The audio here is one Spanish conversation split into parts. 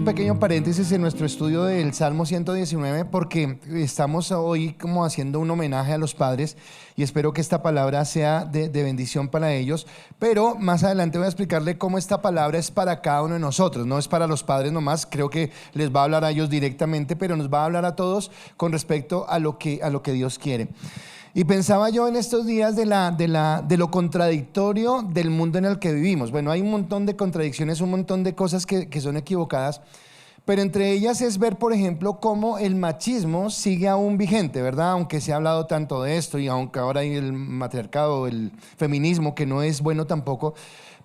un pequeño paréntesis en nuestro estudio del Salmo 119 porque estamos hoy como haciendo un homenaje a los padres y espero que esta palabra sea de bendición para ellos, pero más adelante voy a explicarle cómo esta palabra es para cada uno de nosotros, no es para los padres nomás, creo que les va a hablar a ellos directamente, pero nos va a hablar a todos con respecto a lo que Dios quiere. Y pensaba yo en estos días de lo contradictorio del mundo en el que vivimos. Bueno, hay un montón de contradicciones, un montón de cosas que son equivocadas, pero entre ellas es ver, por ejemplo, cómo el machismo sigue aún vigente, ¿verdad? Aunque se ha hablado tanto de esto y aunque ahora hay el matriarcado, el feminismo, que no es bueno tampoco.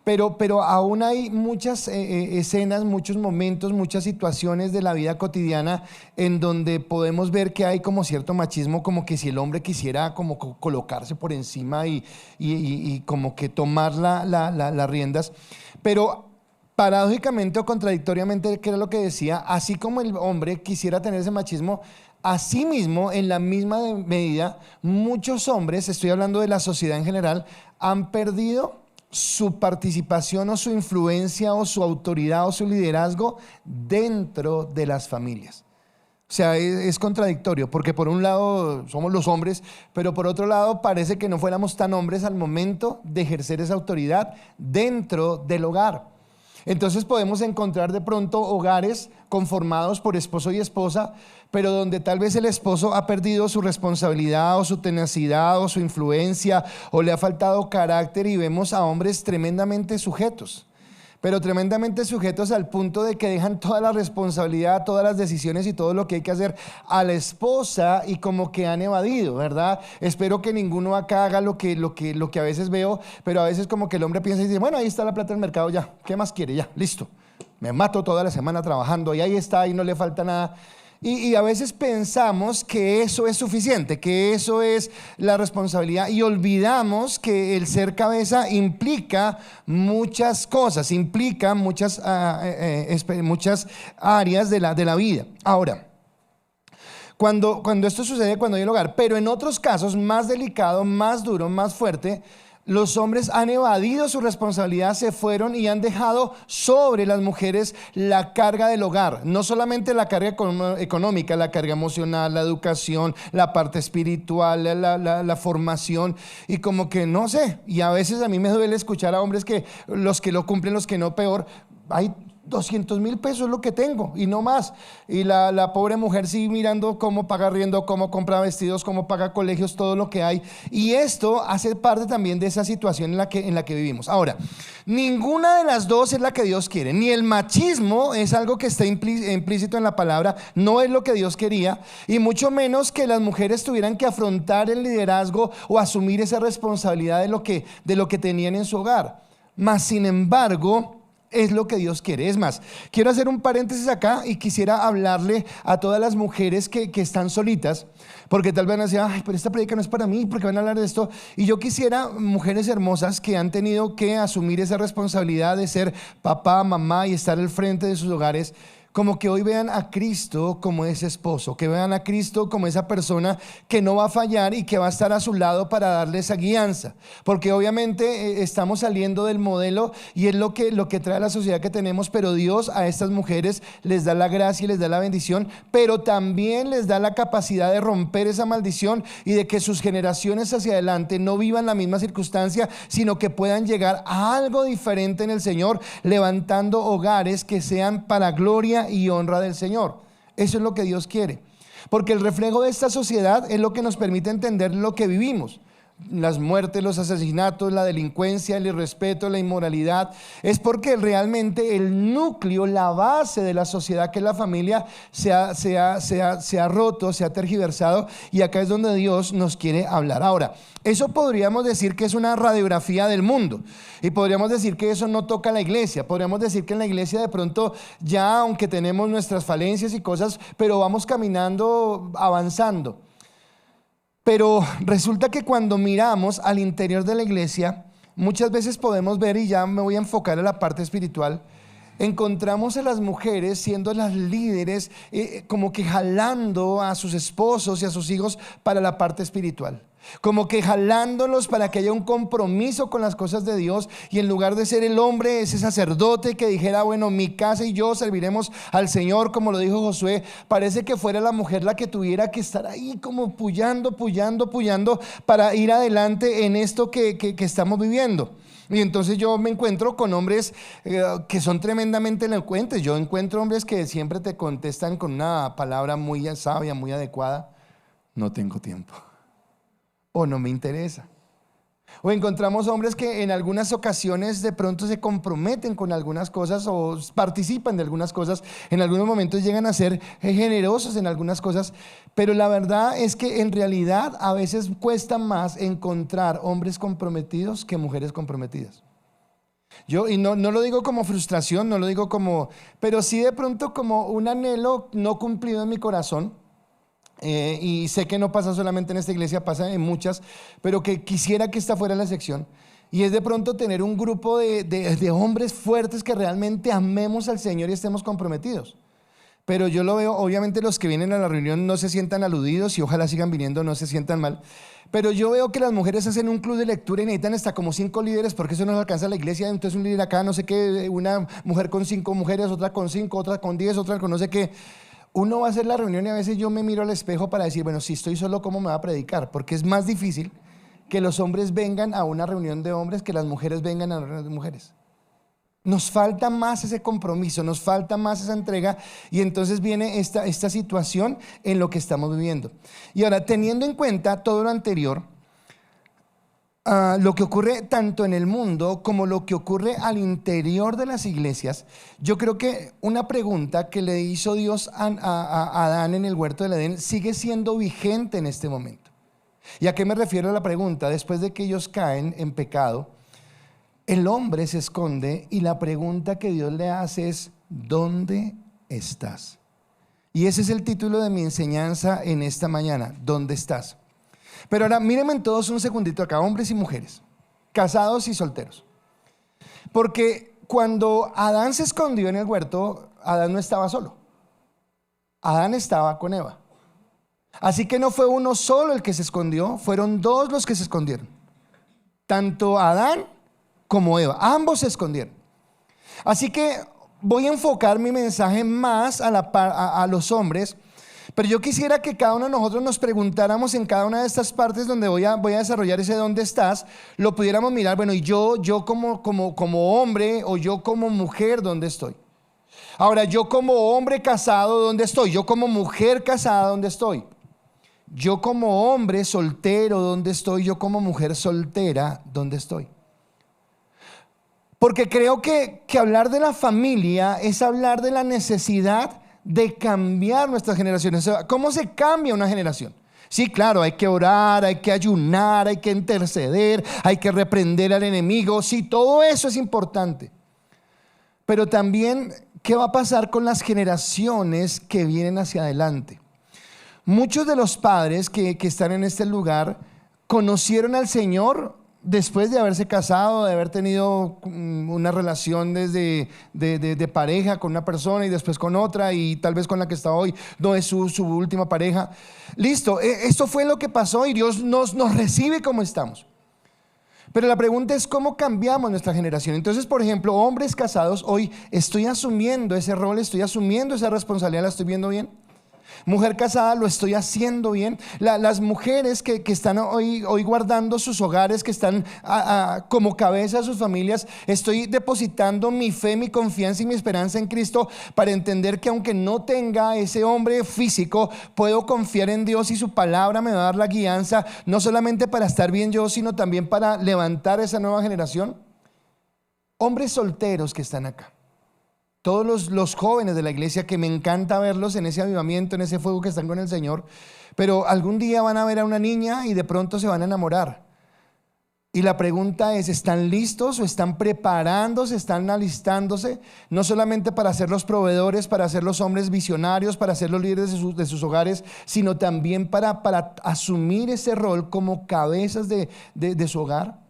Pero aún hay muchas escenas, muchos momentos, muchas situaciones de la vida cotidiana en donde podemos ver que hay como cierto machismo, como que si el hombre quisiera como colocarse por encima y como que tomar las riendas. Pero paradójicamente o contradictoriamente, que era lo que decía, así como el hombre quisiera tener ese machismo, asimismo, en la misma medida, muchos hombres, estoy hablando de la sociedad en general, han perdido su participación o su influencia o su autoridad o su liderazgo dentro de las familias. O sea, es contradictorio porque por un lado somos los hombres, pero por otro lado parece que no fuéramos tan hombres al momento de ejercer esa autoridad dentro del hogar. Entonces podemos encontrar de pronto hogares conformados por esposo y esposa, pero donde tal vez el esposo ha perdido su responsabilidad o su tenacidad o su influencia o le ha faltado carácter y vemos a hombres tremendamente sujetos. Pero tremendamente sujetos al punto de que dejan toda la responsabilidad, todas las decisiones y todo lo que hay que hacer a la esposa y como que han evadido, ¿verdad? Espero que ninguno acá haga lo que a veces veo, pero a veces como que el hombre piensa y dice, bueno, ahí está la plata del mercado ya, ¿qué más quiere? Ya, listo. Me mato toda la semana trabajando y ahí está y no le falta nada. Y a veces pensamos que eso es suficiente, que eso es la responsabilidad y olvidamos que el ser cabeza implica muchas cosas, implica muchas áreas de la vida. Ahora, cuando esto sucede, cuando hay el hogar, pero en otros casos más delicado, más duro, más fuerte, los hombres han evadido su responsabilidad, se fueron y han dejado sobre las mujeres la carga del hogar. No solamente la carga económica, la carga emocional, la educación, la parte espiritual, la formación. Y como que no sé, y a veces a mí me duele escuchar a hombres que los que lo cumplen, los que no, peor. Hay 200,000 pesos es lo que tengo y no más. Y la pobre mujer sigue mirando cómo paga arriendo, cómo compra vestidos, cómo paga colegios, todo lo que hay. Y esto hace parte también de esa situación en la que vivimos. Ahora, ninguna de las dos es la que Dios quiere. Ni el machismo es algo que está implícito en la palabra, no es lo que Dios quería. Y mucho menos que las mujeres tuvieran que afrontar el liderazgo o asumir esa responsabilidad de lo que tenían en su hogar. Mas, sin embargo, es lo que Dios quiere. Es más, quiero hacer un paréntesis acá y quisiera hablarle a todas las mujeres que están solitas, porque tal vez van a decir, ay, pero esta predica no es para mí, porque van a hablar de esto. Y yo quisiera mujeres hermosas que han tenido que asumir esa responsabilidad de ser papá, mamá y estar al frente de sus hogares, como que hoy vean a Cristo como ese esposo, que vean a Cristo como esa persona que no va a fallar y que va a estar a su lado para darle esa guianza, porque obviamente estamos saliendo del modelo y es lo que trae la sociedad que tenemos, pero Dios a estas mujeres les da la gracia y les da la bendición, pero también les da la capacidad de romper esa maldición y de que sus generaciones hacia adelante no vivan la misma circunstancia, sino que puedan llegar a algo diferente en el Señor, levantando hogares que sean para gloria y honra del Señor. Eso es lo que Dios quiere, porque el reflejo de esta sociedad es lo que nos permite entender lo que vivimos. Las muertes, los asesinatos, la delincuencia, el irrespeto, la inmoralidad, es porque realmente el núcleo, la base de la sociedad, que es la familia, se ha roto, se ha tergiversado, y acá es donde Dios nos quiere hablar. Ahora, eso podríamos decir que es una radiografía del mundo y podríamos decir que eso no toca a la iglesia. Podríamos decir que en la iglesia de pronto ya, aunque tenemos nuestras falencias y cosas, pero vamos caminando, avanzando. Pero resulta que cuando miramos al interior de la iglesia, muchas veces podemos ver, y ya me voy a enfocar en la parte espiritual, encontramos a las mujeres siendo las líderes, como que jalando a sus esposos y a sus hijos para la parte espiritual. como que jalándolos para que haya un compromiso con las cosas de Dios, y en lugar de ser el hombre, ese sacerdote que dijera, bueno, mi casa y yo serviremos al Señor, como lo dijo Josué, parece que fuera la mujer la que tuviera que estar ahí como puyando para ir adelante en esto que estamos viviendo. Y entonces yo me encuentro con hombres que son tremendamente elocuentes. Yo encuentro hombres que siempre te contestan con una palabra muy sabia, muy adecuada: no tengo tiempo, o no me interesa. O encontramos hombres que en algunas ocasiones de pronto se comprometen con algunas cosas o participan de algunas cosas, en algunos momentos llegan a ser generosos en algunas cosas, pero la verdad es que en realidad a veces cuesta más encontrar hombres comprometidos que mujeres comprometidas. Y no lo digo como frustración, no lo digo como, pero sí de pronto como un anhelo no cumplido en mi corazón. Y sé que no pasa solamente en esta iglesia, pasa en muchas, pero que quisiera que esta fuera la sección. Y es de pronto tener un grupo de hombres fuertes que realmente amemos al Señor y estemos comprometidos. Pero yo lo veo, obviamente los que vienen a la reunión no se sientan aludidos y ojalá sigan viniendo, no se sientan mal. Pero yo veo que las mujeres hacen un club de lectura y necesitan hasta como 5 líderes, porque eso no les alcanza a la iglesia. Entonces un líder acá, no sé qué, una mujer con 5 mujeres, otra con 5, otra con 10, otra con no sé qué. Uno va a hacer la reunión y a veces yo me miro al espejo para decir, bueno, si estoy solo, ¿cómo me va a predicar? Porque es más difícil que los hombres vengan a una reunión de hombres que las mujeres vengan a una reunión de mujeres. Nos falta más ese compromiso, nos falta más esa entrega, y entonces viene esta situación en lo que estamos viviendo. Y ahora, teniendo en cuenta todo lo anterior, lo que ocurre tanto en el mundo como lo que ocurre al interior de las iglesias, yo creo que una pregunta que le hizo Dios a Adán en el huerto del Edén sigue siendo vigente en este momento. ¿Y a qué me refiero a la pregunta? Después de que ellos caen en pecado, el hombre se esconde y la pregunta que Dios le hace es: ¿dónde estás? Y ese es el título de mi enseñanza en esta mañana: ¿dónde estás? Pero ahora mírenme todos un segundito acá, hombres y mujeres, casados y solteros. Porque cuando Adán se escondió en el huerto, Adán no estaba solo. Adán estaba con Eva. Así que no fue uno solo el que se escondió, fueron dos los que se escondieron. Tanto Adán como Eva, ambos se escondieron. Así que voy a enfocar mi mensaje más a los hombres. Pero yo quisiera que cada uno de nosotros nos preguntáramos en cada una de estas partes donde voy a desarrollar ese ¿dónde estás? Lo pudiéramos mirar, bueno, y yo como hombre, o yo como mujer, ¿dónde estoy? Ahora, yo como hombre casado, ¿dónde estoy? Yo como mujer casada, ¿dónde estoy? Yo como hombre soltero, ¿dónde estoy? Yo como mujer soltera, ¿dónde estoy? Porque creo que hablar de la familia es hablar de la necesidad de cambiar nuestras generaciones. ¿Cómo se cambia una generación? Sí, claro, hay que orar, hay que ayunar, hay que interceder, hay que reprender al enemigo. Sí, todo eso es importante. Pero también, ¿qué va a pasar con las generaciones que vienen hacia adelante? Muchos de los padres que están en este lugar conocieron al Señor después de haberse casado, de haber tenido una relación de pareja con una persona y después con otra, y tal vez con la que está hoy no es su última pareja. Listo, esto fue lo que pasó y Dios nos recibe como estamos. Pero la pregunta es: ¿cómo cambiamos nuestra generación? Entonces, por ejemplo, hombres casados, hoy estoy asumiendo ese rol, estoy asumiendo esa responsabilidad, ¿la estoy viendo bien? Mujer casada, ¿lo estoy haciendo bien? Las mujeres que están hoy guardando sus hogares, que están como cabeza de sus familias, estoy depositando mi fe, mi confianza y mi esperanza en Cristo para entender que aunque no tenga ese hombre físico, puedo confiar en Dios y su palabra me va a dar la guianza, no solamente para estar bien yo, sino también para levantar esa nueva generación. Hombres solteros que están acá, todos los jóvenes de la iglesia, que me encanta verlos en ese avivamiento, en ese fuego que están con el Señor, pero algún día van a ver a una niña y de pronto se van a enamorar. Y la pregunta es: ¿están listos o están preparándose, están alistándose? No solamente para ser los proveedores, para ser los hombres visionarios, para ser los líderes de sus hogares, sino también para asumir ese rol como cabezas de su hogar.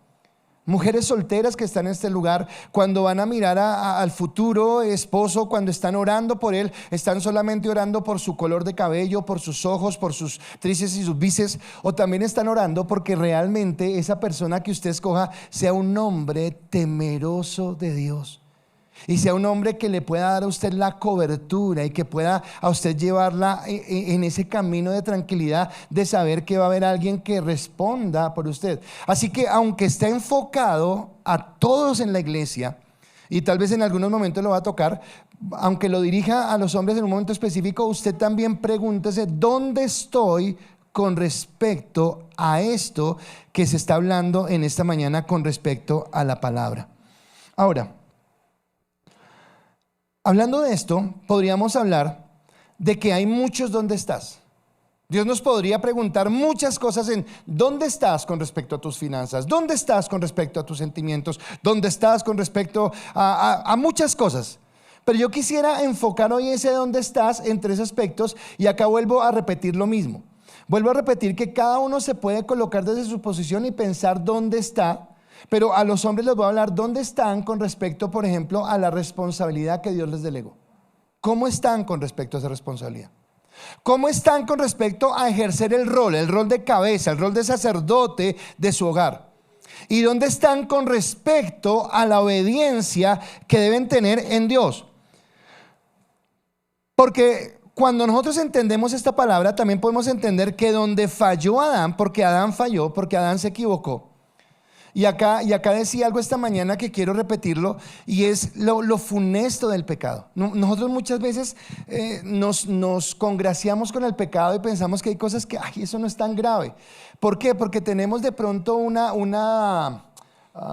Mujeres solteras que están en este lugar, cuando van a mirar al futuro esposo, cuando están orando por él, están solamente orando por su color de cabello, por sus ojos, por sus tríceps y sus bíceps, o también están orando porque realmente esa persona que usted escoja sea un hombre temeroso de Dios. Y sea un hombre que le pueda dar a usted la cobertura y que pueda a usted llevarla en ese camino de tranquilidad, de saber que va a haber alguien que responda por usted. Así que aunque esté enfocado a todos en la iglesia, y tal vez en algunos momentos lo va a tocar, aunque lo dirija a los hombres en un momento específico, usted también pregúntese: ¿dónde estoy con respecto a esto que se está hablando en esta mañana con respecto a la palabra? Ahora, hablando de esto, podríamos hablar de que hay muchos ¿dónde estás? Dios nos podría preguntar muchas cosas en ¿dónde estás con respecto a tus finanzas? ¿Dónde estás con respecto a tus sentimientos? ¿Dónde estás con respecto a muchas cosas? Pero yo quisiera enfocar hoy ese ¿dónde estás? En 3 aspectos, y acá vuelvo a repetir lo mismo. Vuelvo a repetir que cada uno se puede colocar desde su posición y pensar dónde está. Pero a los hombres les voy a hablar dónde están con respecto, por ejemplo, a la responsabilidad que Dios les delegó. ¿Cómo están con respecto a esa responsabilidad? ¿Cómo están con respecto a ejercer el rol de cabeza, el rol de sacerdote de su hogar? ¿Y dónde están con respecto a la obediencia que deben tener en Dios? Porque cuando nosotros entendemos esta palabra, también podemos entender que donde falló Adán, porque Adán falló, porque Adán se equivocó. Y acá decía algo esta mañana que quiero repetirlo, y es lo funesto del pecado. Nosotros muchas veces nos congraciamos con el pecado y pensamos que hay cosas que eso no es tan grave. ¿Por qué? Porque tenemos de pronto una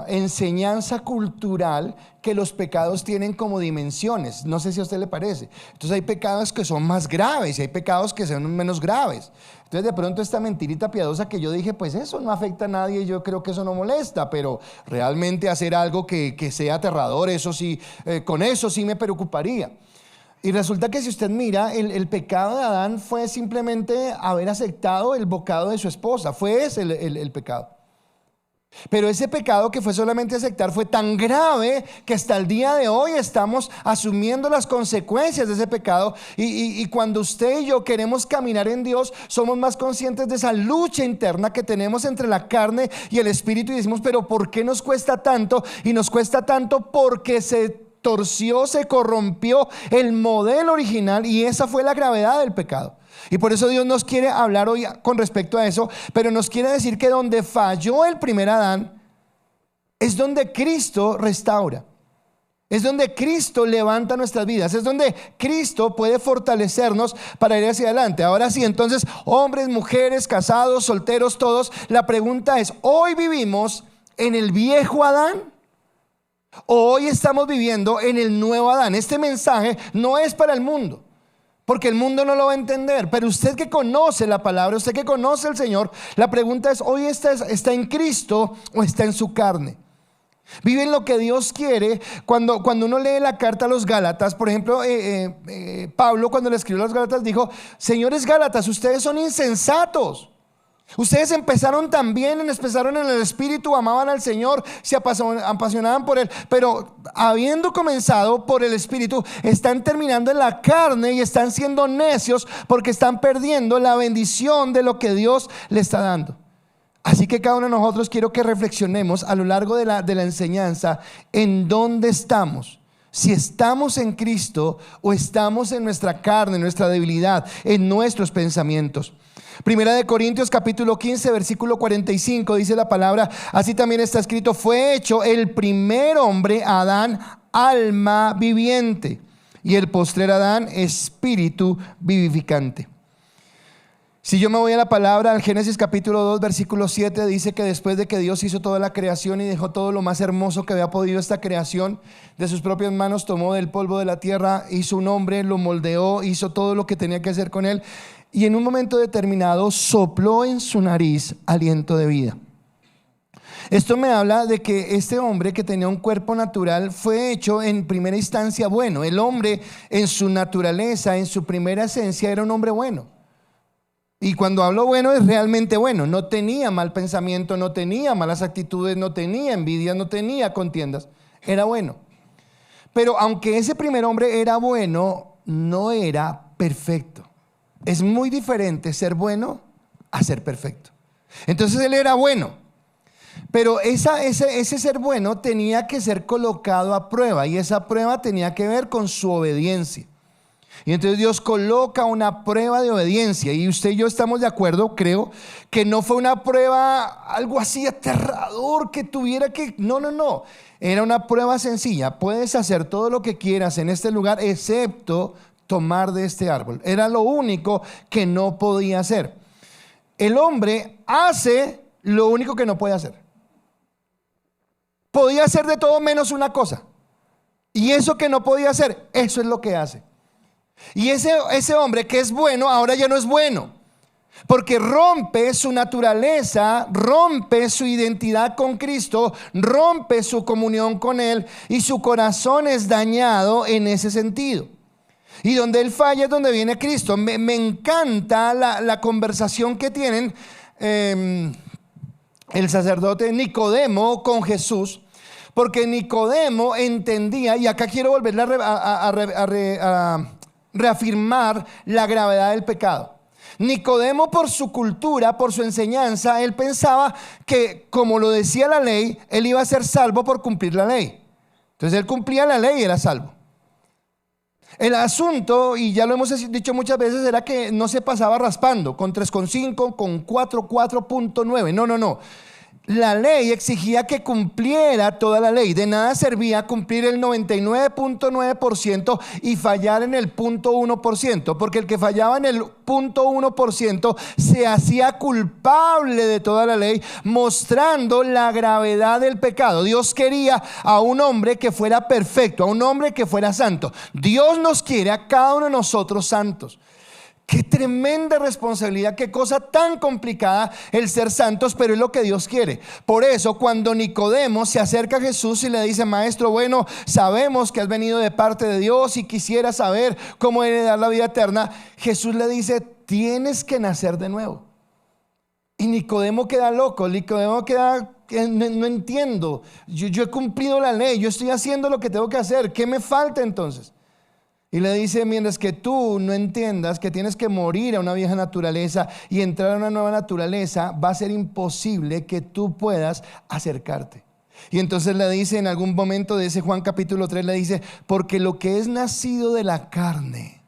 enseñanza cultural que los pecados tienen como dimensiones. No sé si a usted le parece. Entonces hay pecados que son más graves y hay pecados que son menos graves. Entonces de pronto esta mentirita piadosa que yo dije, pues eso no afecta a nadie y yo creo que eso no molesta, pero realmente hacer algo que sea aterrador, eso sí, con eso sí me preocuparía. Y resulta que si usted mira, el pecado de Adán fue simplemente haber aceptado el bocado de su esposa. Fue ese el pecado. Pero ese pecado que fue solamente aceptar fue tan grave que hasta el día de hoy estamos asumiendo las consecuencias de ese pecado. Y cuando usted y yo queremos caminar en Dios, somos más conscientes de esa lucha interna que tenemos entre la carne y el espíritu, y decimos, pero ¿por qué nos cuesta tanto? Y nos cuesta tanto porque se torció, se corrompió el modelo original, y esa fue la gravedad del pecado. Y por eso Dios nos quiere hablar hoy con respecto a eso, pero nos quiere decir que donde falló el primer Adán es donde Cristo restaura, es donde Cristo levanta nuestras vidas, es donde Cristo puede fortalecernos para ir hacia adelante. Ahora sí, entonces, hombres, mujeres, casados, solteros, todos, la pregunta es: ¿hoy vivimos en el viejo Adán o hoy estamos viviendo en el nuevo Adán? Este mensaje no es para el mundo, porque el mundo no lo va a entender. Pero usted que conoce la palabra, usted que conoce al Señor, la pregunta es: ¿hoy está en Cristo o está en su carne? Vive en lo que Dios quiere. Cuando uno lee la carta a los Gálatas, por ejemplo, Pablo, cuando le escribió a los Gálatas, dijo: señores Gálatas, ustedes son insensatos. Ustedes empezaron en el Espíritu, amaban al Señor, se apasionaban por Él, pero habiendo comenzado por el Espíritu, están terminando en la carne y están siendo necios porque están perdiendo la bendición de lo que Dios le está dando. Así que cada uno de nosotros quiero que reflexionemos a lo largo de la enseñanza en dónde estamos. Si estamos en Cristo o estamos en nuestra carne, en nuestra debilidad, en nuestros pensamientos. Primera de Corintios capítulo 15 versículo 45 dice la palabra: así también está escrito, fue hecho el primer hombre Adán alma viviente, y el postrer Adán espíritu vivificante. Si yo me voy a la palabra, al Génesis capítulo 2 versículo 7, dice que después de que Dios hizo toda la creación y dejó todo lo más hermoso que había podido esta creación, de sus propias manos tomó del polvo de la tierra, hizo un hombre, lo moldeó, hizo todo lo que tenía que hacer con él, y en un momento determinado sopló en su nariz aliento de vida. Esto me habla de que este hombre, que tenía un cuerpo natural, fue hecho en primera instancia bueno. El hombre en su naturaleza, en su primera esencia, era un hombre bueno. Y cuando hablo bueno es realmente bueno. No tenía mal pensamiento, no tenía malas actitudes, no tenía envidia, no tenía contiendas. Era bueno. Pero aunque ese primer hombre era bueno, no era perfecto. Es muy diferente ser bueno a ser perfecto. Entonces él era bueno. Pero ese ser bueno tenía que ser colocado a prueba, y esa prueba tenía que ver con su obediencia. Y entonces Dios coloca una prueba de obediencia, y usted y yo estamos de acuerdo, creo, que no fue una prueba algo así aterrador que tuviera que... No. Era una prueba sencilla. Puedes hacer todo lo que quieras en este lugar excepto tomar de este árbol. Era lo único que no podía hacer. El hombre hace lo único que no puede hacer. Podía hacer de todo menos una cosa. Y eso que no podía hacer, eso es lo que hace. Y ese hombre que es bueno, ahora ya no es bueno. Porque rompe su naturaleza, rompe su identidad con Cristo, rompe su comunión con Él, y su corazón es dañado en ese sentido. Y donde él falla es donde viene Cristo. Me encanta la conversación que tienen el sacerdote Nicodemo con Jesús, porque Nicodemo entendía, y acá quiero volver a reafirmar la gravedad del pecado. Nicodemo, por su cultura, por su enseñanza, él pensaba que, como lo decía la ley, él iba a ser salvo por cumplir la ley. Entonces él cumplía la ley y era salvo. El asunto, y ya lo hemos dicho muchas veces, era que no se pasaba raspando con 3,5, con 4, 4.9. No. La ley exigía que cumpliera toda la ley. De nada servía cumplir el 99.9% y fallar en el 0.1%, porque el que fallaba en el 0.1% se hacía culpable de toda la ley, mostrando la gravedad del pecado. Dios quería a un hombre que fuera perfecto, a un hombre que fuera santo. Dios nos quiere a cada uno de nosotros santos. Qué tremenda responsabilidad, qué cosa tan complicada el ser santos, pero es lo que Dios quiere. Por eso cuando Nicodemo se acerca a Jesús y le dice: maestro, bueno, sabemos que has venido de parte de Dios y quisiera saber cómo heredar la vida eterna, Jesús le dice: tienes que nacer de nuevo. Y Nicodemo queda loco, Nicodemo queda: no entiendo, yo he cumplido la ley, yo estoy haciendo lo que tengo que hacer, ¿qué me falta entonces? Y le dice: mientras que tú no entiendas que tienes que morir a una vieja naturaleza y entrar a una nueva naturaleza, va a ser imposible que tú puedas acercarte. Y entonces le dice en algún momento de ese Juan capítulo 3, le dice: porque lo que es nacido de la carne,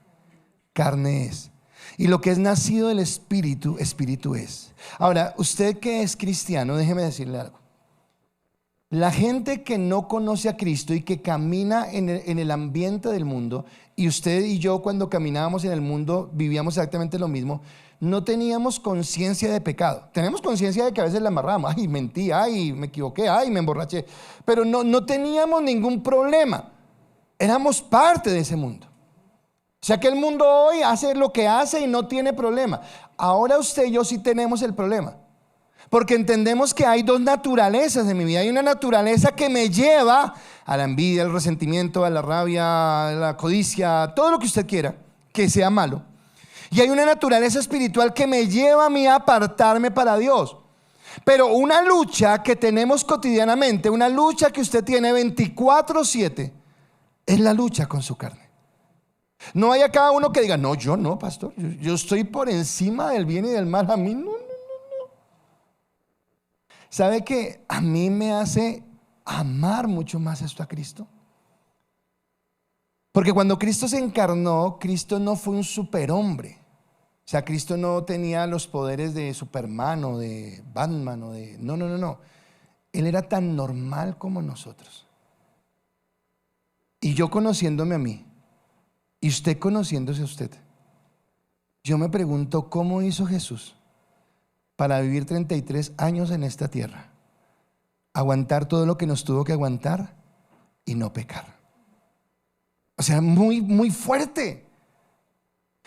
carne es, y lo que es nacido del espíritu, espíritu es. Ahora, usted que es cristiano, déjeme decirle algo. La gente que no conoce a Cristo y que camina en el ambiente del mundo, y usted y yo cuando caminábamos en el mundo vivíamos exactamente lo mismo, no teníamos conciencia de pecado. Tenemos conciencia de que a veces la amarramos: ay, mentí, ay, me equivoqué, ay, me emborraché. Pero no teníamos ningún problema. Éramos parte de ese mundo. O sea que el mundo hoy hace lo que hace y no tiene problema. Ahora usted y yo sí tenemos el problema. Porque entendemos que hay dos naturalezas en mi vida. Hay una naturaleza que me lleva a la envidia, al resentimiento, a la rabia, a la codicia, todo lo que usted quiera que sea malo. Y hay una naturaleza espiritual que me lleva a mí a apartarme para Dios. Pero una lucha que tenemos cotidianamente, una lucha que usted tiene 24/7, es la lucha con su carne. No hay acá uno que diga: no, yo no, pastor, yo estoy por encima del bien y del mal. A mí no. ¿Sabe que a mí me hace amar mucho más esto a Cristo? Porque cuando Cristo se encarnó, Cristo no fue un superhombre. O sea, Cristo no tenía los poderes de Superman o de Batman o de... No. Él era tan normal como nosotros. Y yo conociéndome a mí, y usted conociéndose a usted, yo me pregunto: ¿cómo hizo Jesús para vivir 33 años en esta tierra, aguantar todo lo que nos tuvo que aguantar y no pecar? O sea, muy, muy fuerte.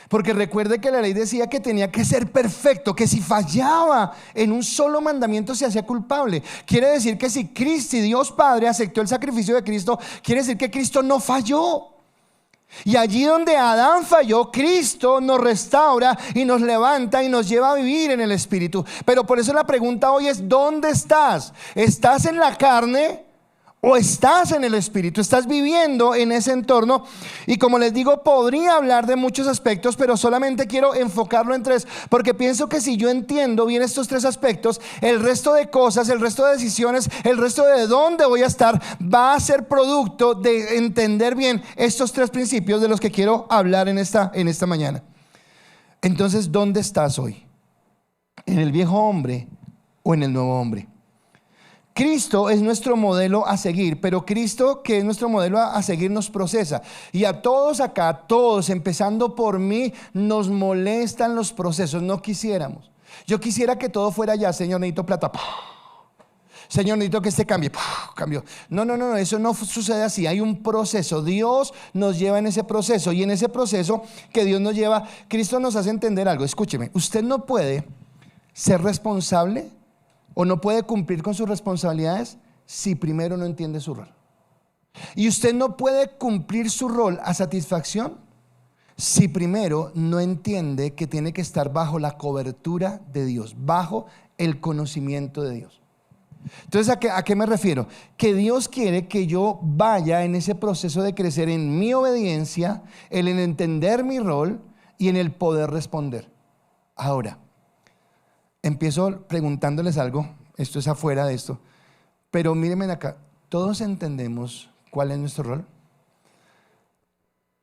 Porque recuerde que la ley decía que tenía que ser perfecto, que si fallaba en un solo mandamiento se hacía culpable. Quiere decir que si Cristo, Dios Padre, aceptó el sacrificio de Cristo, quiere decir que Cristo no falló. Y allí donde Adán falló, Cristo nos restaura y nos levanta y nos lleva a vivir en el Espíritu. Pero por eso la pregunta hoy es: ¿dónde estás? ¿Estás en la carne o estás en el Espíritu? ¿Estás viviendo en ese entorno? Y como les digo, podría hablar de muchos aspectos, pero solamente quiero enfocarlo en 3, porque pienso que si yo entiendo bien estos 3 aspectos, el resto de cosas, el resto de decisiones, el resto de dónde voy a estar, va a ser producto de entender bien estos 3 principios de los que quiero hablar en esta mañana. Entonces, ¿dónde estás hoy? ¿En el viejo hombre o en el nuevo hombre? Cristo es nuestro modelo a seguir, pero Cristo, que es nuestro modelo a seguir, nos procesa. Y a todos acá, a todos, empezando por mí, nos molestan los procesos. No quisiéramos. Yo quisiera que todo fuera ya: Señor, necesito plata. Señor, necesito que este cambie. Cambio. No, eso no sucede así. Hay un proceso. Dios nos lleva en ese proceso. Y en ese proceso que Dios nos lleva, Cristo nos hace entender algo. Escúcheme, usted no puede ser responsable o no puede cumplir con sus responsabilidades si primero no entiende su rol. Y usted no puede cumplir su rol a satisfacción si primero no entiende que tiene que estar bajo la cobertura de Dios, bajo el conocimiento de Dios. Entonces, ¿a qué me refiero? Que Dios quiere que yo vaya en ese proceso de crecer en mi obediencia, en entender mi rol y en el poder responder. Ahora, empiezo preguntándoles algo. Esto es afuera de esto, pero mírenme acá. Todos entendemos cuál es nuestro rol.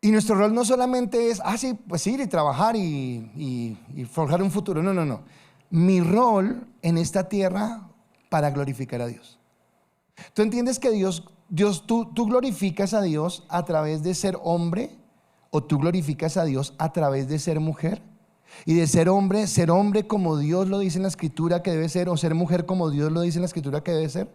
Y nuestro rol no solamente es sí, pues ir y trabajar y forjar un futuro. No. Mi rol en esta tierra para glorificar a Dios. ¿Tú entiendes que tú glorificas a Dios a través de ser hombre, o tú glorificas a Dios a través de ser mujer? Y de ser hombre como Dios lo dice en la Escritura que debe ser, o ser mujer como Dios lo dice en la Escritura que debe ser.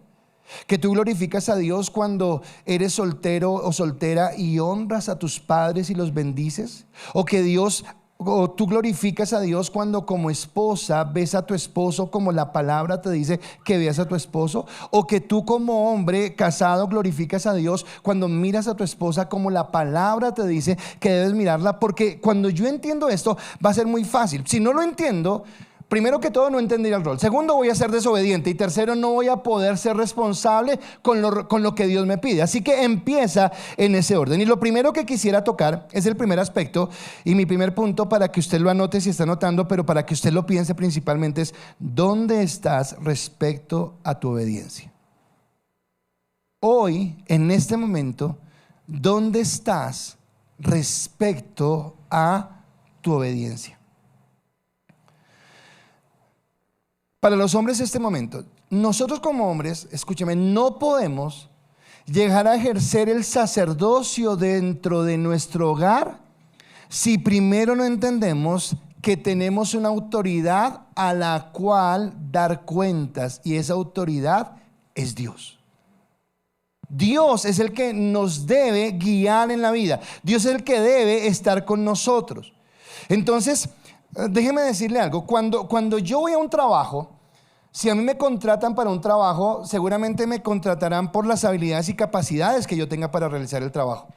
Que tú glorificas a Dios cuando eres soltero o soltera y honras a tus padres y los bendices. O tú glorificas a Dios cuando como esposa ves a tu esposo como la palabra te dice que veas a tu esposo. O que tú como hombre casado glorificas a Dios cuando miras a tu esposa como la palabra te dice que debes mirarla. Porque cuando yo entiendo esto va a ser muy fácil. Si no lo entiendo, primero que todo, no entendería el rol. Segundo, voy a ser desobediente. Y tercero, no voy a poder ser responsable con lo que Dios me pide. Así que empieza en ese orden. Y lo primero que quisiera tocar es el primer aspecto. Y mi primer punto, para que usted lo anote si está anotando, pero para que usted lo piense principalmente, es: ¿dónde estás respecto a tu obediencia? Hoy, en este momento, ¿dónde estás respecto a tu obediencia? Para los hombres este momento, nosotros como hombres, escúchame, no podemos llegar a ejercer el sacerdocio dentro de nuestro hogar si primero no entendemos que tenemos una autoridad a la cual dar cuentas, y esa autoridad es Dios. Dios es el que nos debe guiar en la vida. Dios es el que debe estar con nosotros. Entonces, déjeme decirle algo. Cuando yo voy a un trabajo, si a mí me contratan para un trabajo, seguramente me contratarán por las habilidades y capacidades que yo tenga para realizar el trabajo.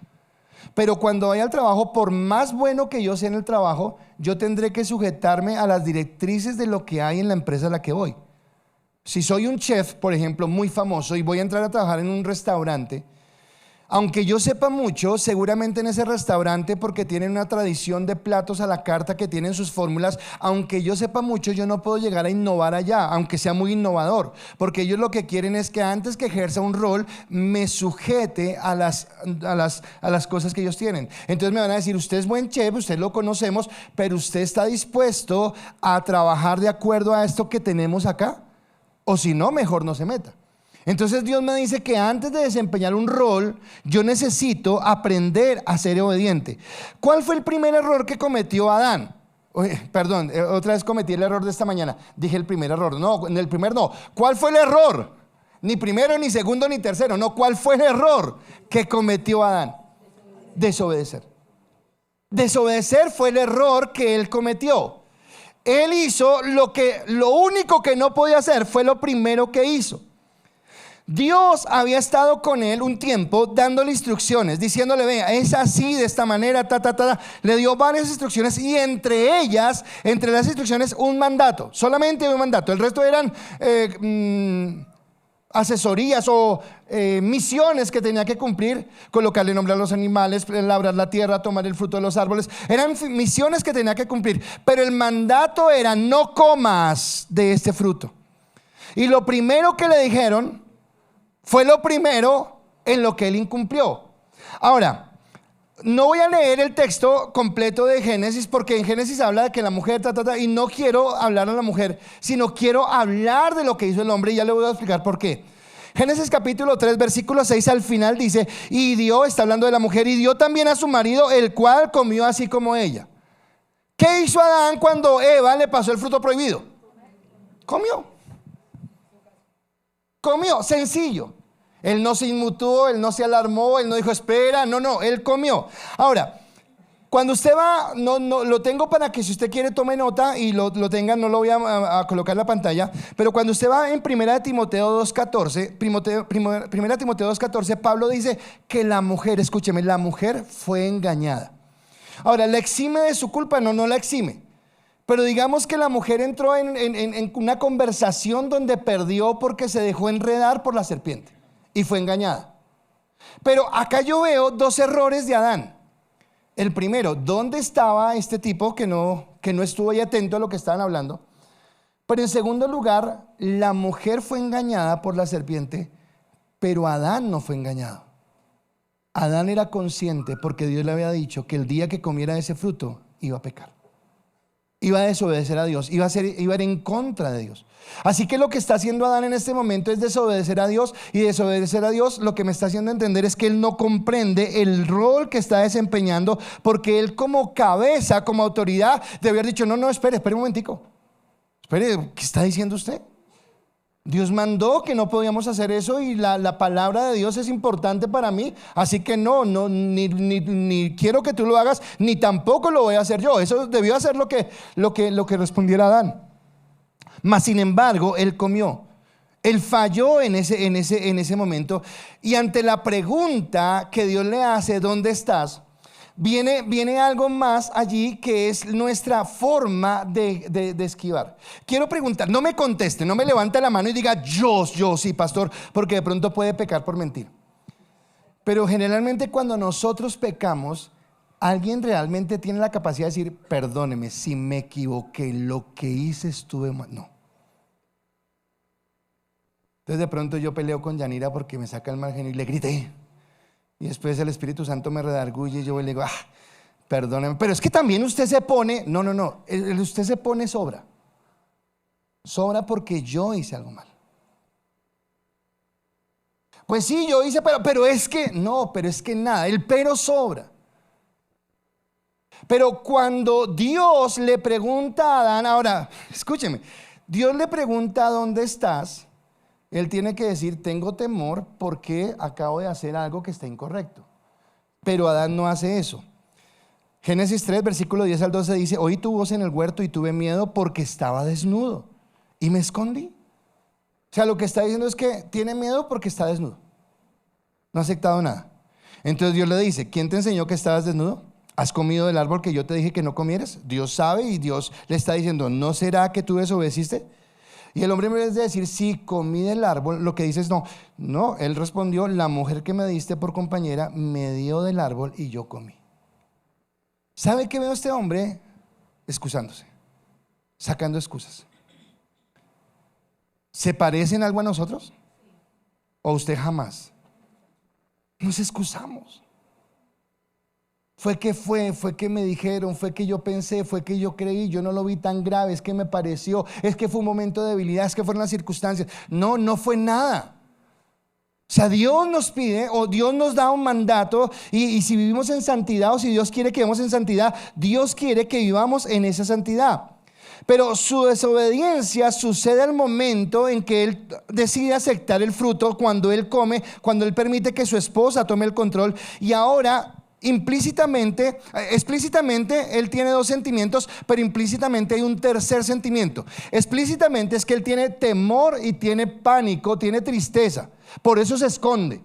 Pero cuando vaya al trabajo, por más bueno que yo sea en el trabajo, yo tendré que sujetarme a las directrices de lo que hay en la empresa a la que voy. Si soy un chef, por ejemplo, muy famoso, y voy a entrar a trabajar en un restaurante, aunque yo sepa mucho, seguramente en ese restaurante, porque tienen una tradición de platos a la carta que tienen sus fórmulas, aunque yo sepa mucho, yo no puedo llegar a innovar allá, aunque sea muy innovador, porque ellos lo que quieren es que antes que ejerza un rol, me sujete a las cosas que ellos tienen. Entonces me van a decir: usted es buen chef, usted lo conocemos, pero usted está dispuesto a trabajar de acuerdo a esto que tenemos acá, o si no, mejor no se meta. Entonces Dios me dice que antes de desempeñar un rol, yo necesito aprender a ser obediente. ¿Cuál fue el primer error que cometió Adán? Perdón, otra vez cometí el error de esta mañana. Dije el primer error. No, en el primer no. ¿Cuál fue el error? Ni primero, ni segundo, ni tercero. No, ¿cuál fue el error que cometió Adán? Desobedecer. Desobedecer fue el error que él cometió. Él hizo lo único que no podía hacer, fue lo primero que hizo. Dios había estado con él un tiempo dándole instrucciones, diciéndole: vea, es así, de esta manera, Le dio varias instrucciones y entre ellas, entre las instrucciones, un mandato, solamente un mandato. El resto eran asesorías o misiones que tenía que cumplir: colocarle nombre a los animales, labrar la tierra, tomar el fruto de los árboles. Eran misiones que tenía que cumplir, pero el mandato era: no comas de este fruto. Y lo primero que le dijeron fue lo primero en lo que él incumplió. Ahora, no voy a leer el texto completo de Génesis, porque en Génesis habla de que la mujer y no quiero hablar a la mujer, sino quiero hablar de lo que hizo el hombre, y ya le voy a explicar por qué. Génesis capítulo 3 versículo 6 al final dice: y dio, está hablando de la mujer, y dio también a su marido, el cual comió así como ella. ¿Qué hizo Adán cuando Eva le pasó el fruto prohibido? Comió. Comió, sencillo. Él no se inmutó, él no se alarmó, él no dijo espera, no, él comió. Ahora, cuando usted va, no lo tengo para que si usted quiere tome nota y lo tenga, no lo voy a colocar en la pantalla, pero cuando usted va en 1 Timoteo 2:14, 1 Timoteo 2:14, Pablo dice que la mujer, escúcheme, la mujer fue engañada. Ahora, ¿la exime de su culpa? No la exime. Pero digamos que la mujer entró en una conversación donde perdió porque se dejó enredar por la serpiente y fue engañada. Pero acá yo veo dos errores de Adán. El primero: ¿dónde estaba este tipo que no estuvo ahí atento a lo que estaban hablando? Pero en segundo lugar, la mujer fue engañada por la serpiente, pero Adán no fue engañado. Adán era consciente, porque Dios le había dicho que el día que comiera de ese fruto iba a pecar, iba a desobedecer a Dios, iba a ir en contra de Dios. Así que lo que está haciendo Adán en este momento es desobedecer a Dios, y desobedecer a Dios lo que me está haciendo entender es que él no comprende el rol que está desempeñando, porque él como cabeza, como autoridad, debe haber dicho: no, espere un momentico, espere, ¿qué está diciendo usted? Dios mandó que no podíamos hacer eso, y la palabra de Dios es importante para mí, así que ni quiero que tú lo hagas, ni tampoco lo voy a hacer yo. Eso debió hacer lo que respondiera Adán. Mas sin embargo, él comió. Él falló en ese momento, y ante la pregunta que Dios le hace: ¿dónde estás?, Viene algo más allí, que es nuestra forma de esquivar. Quiero preguntar, no me conteste, no me levante la mano y diga yo sí, pastor, porque de pronto puede pecar por mentir. Pero generalmente cuando nosotros pecamos, alguien realmente tiene la capacidad de decir: perdóneme, si me equivoqué, lo que hice estuve mal. No. Entonces de pronto yo peleo con Yanira porque me saca el mal genio y le grité. Y después el Espíritu Santo me redarguye y yo le digo: perdóneme, pero es que también usted se pone, no, usted se pone sobra porque yo hice algo mal. Pues sí, yo hice, pero es que, nada, el pero sobra. Pero cuando Dios le pregunta a Adán, ahora, escúcheme, Dios le pregunta: ¿dónde estás? Él tiene que decir: tengo temor porque acabo de hacer algo que está incorrecto. Pero Adán no hace eso. Génesis 3 versículo 10 al 12 dice: oí tu voz en el huerto y tuve miedo porque estaba desnudo y me escondí. O sea, lo que está diciendo es que tiene miedo porque está desnudo, no ha aceptado nada. Entonces Dios le dice: ¿quién te enseñó que estabas desnudo? ¿Has comido del árbol que yo te dije que no comieras? Dios sabe, y Dios le está diciendo: ¿no será que tú desobedeciste? Y el hombre, en vez de decir sí, comí del árbol, lo que dice es no, él respondió: la mujer que me diste por compañera me dio del árbol y yo comí. ¿Sabe qué veo este hombre? Excusándose, sacando excusas. ¿Se parece en algo a nosotros? ¿O usted jamás? Nos excusamos. Fue que me dijeron, fue que yo pensé, fue que yo creí, yo no lo vi tan grave, es que me pareció, es que fue un momento de debilidad, es que fueron las circunstancias. No fue nada. O sea, Dios nos pide, o Dios nos da un mandato, y si vivimos en santidad, o si Dios quiere que vivamos en santidad, Dios quiere que vivamos en esa santidad. Pero su desobediencia sucede al momento en que él decide aceptar el fruto, cuando él come, cuando él permite que su esposa tome el control, y ahora implícitamente, explícitamente Él tiene dos sentimientos, pero implícitamente hay un tercer sentimiento. Explícitamente es que Él tiene temor y tiene pánico, tiene tristeza. Por eso se esconde.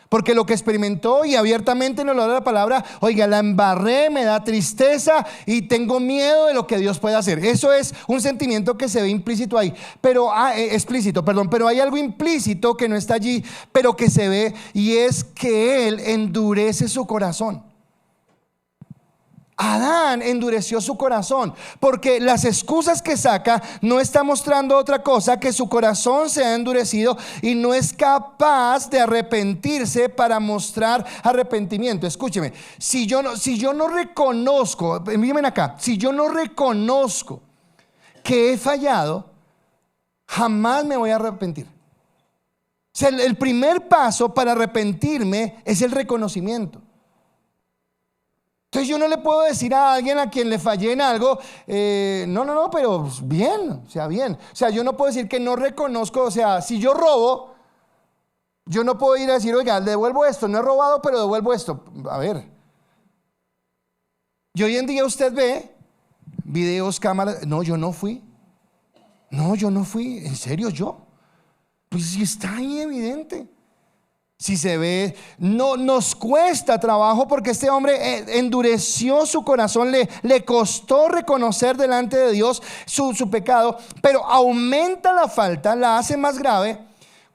Porque lo que experimentó y abiertamente nos lo da la palabra, oiga, la embarré, me da tristeza y tengo miedo de lo que Dios puede hacer. Eso es un sentimiento que se ve implícito ahí, pero explícito, perdón, pero hay algo implícito que no está allí, pero que se ve, y es que Él endurece su corazón. Adán endureció su corazón porque las excusas que saca no está mostrando otra cosa que su corazón se ha endurecido y no es capaz de arrepentirse para mostrar arrepentimiento. Escúcheme, si yo no reconozco, miren acá, si yo no reconozco que he fallado, jamás me voy a arrepentir. O sea, el primer paso para arrepentirme es el reconocimiento. Entonces yo no le puedo decir a alguien a quien le fallé en algo, no, pero bien, bien. O sea, yo no puedo decir que no reconozco, o sea, si yo robo, yo no puedo ir a decir, oiga, devuelvo esto, no he robado, pero devuelvo esto. A ver. Y hoy en día usted ve videos, cámaras, no, yo no fui. No, yo no fui, ¿en serio yo? Pues sí está ahí evidente. Si se ve, no nos cuesta trabajo porque este hombre endureció su corazón, le costó reconocer delante de Dios su pecado, pero aumenta la falta, la hace más grave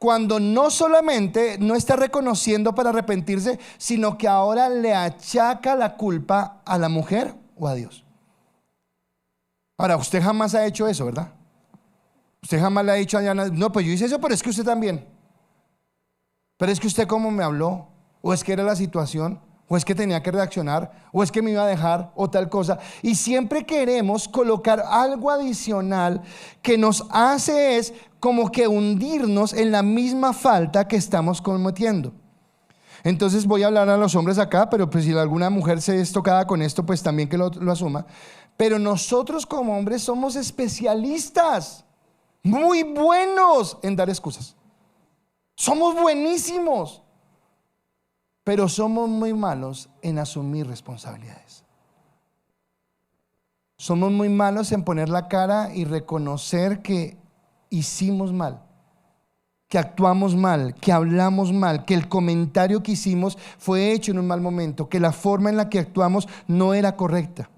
cuando no solamente no está reconociendo para arrepentirse, sino que ahora le achaca la culpa a la mujer o a Dios. Ahora, usted jamás ha hecho eso, ¿verdad? Usted jamás le ha dicho a Diana, no, pues yo hice eso, pero es que usted también. Pero es que usted cómo me habló, o es que era la situación, o es que tenía que reaccionar, o es que me iba a dejar, o tal cosa. Y siempre queremos colocar algo adicional que nos hace es como que hundirnos en la misma falta que estamos cometiendo. Entonces voy a hablar a los hombres acá, pero pues si alguna mujer se es tocada con esto, pues también que lo asuma. Pero nosotros como hombres somos especialistas, muy buenos en dar excusas. Somos buenísimos, pero somos muy malos en asumir responsabilidades. Somos muy malos en poner la cara y reconocer que hicimos mal, que actuamos mal, que hablamos mal, que el comentario que hicimos fue hecho en un mal momento, que la forma en la que actuamos no era correcta.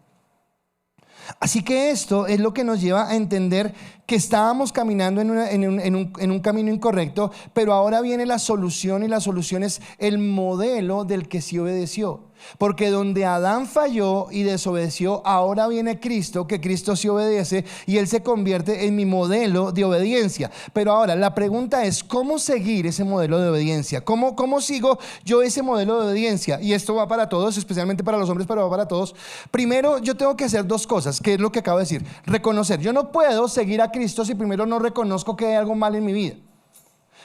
Así que esto es lo que nos lleva a entender que estábamos caminando en un camino incorrecto, pero ahora viene la solución, y la solución es el modelo del que sí obedeció. Porque donde Adán falló y desobedeció, ahora viene Cristo, que Cristo sí obedece y Él se convierte en mi modelo de obediencia. Pero ahora la pregunta es, ¿cómo seguir ese modelo de obediencia? ¿Cómo sigo yo ese modelo de obediencia? Y esto va para todos, especialmente para los hombres, pero va para todos. Primero, yo tengo que hacer dos cosas, que es lo que acabo de decir. Reconocer. Yo no puedo seguir a Cristo si primero no reconozco que hay algo mal en mi vida.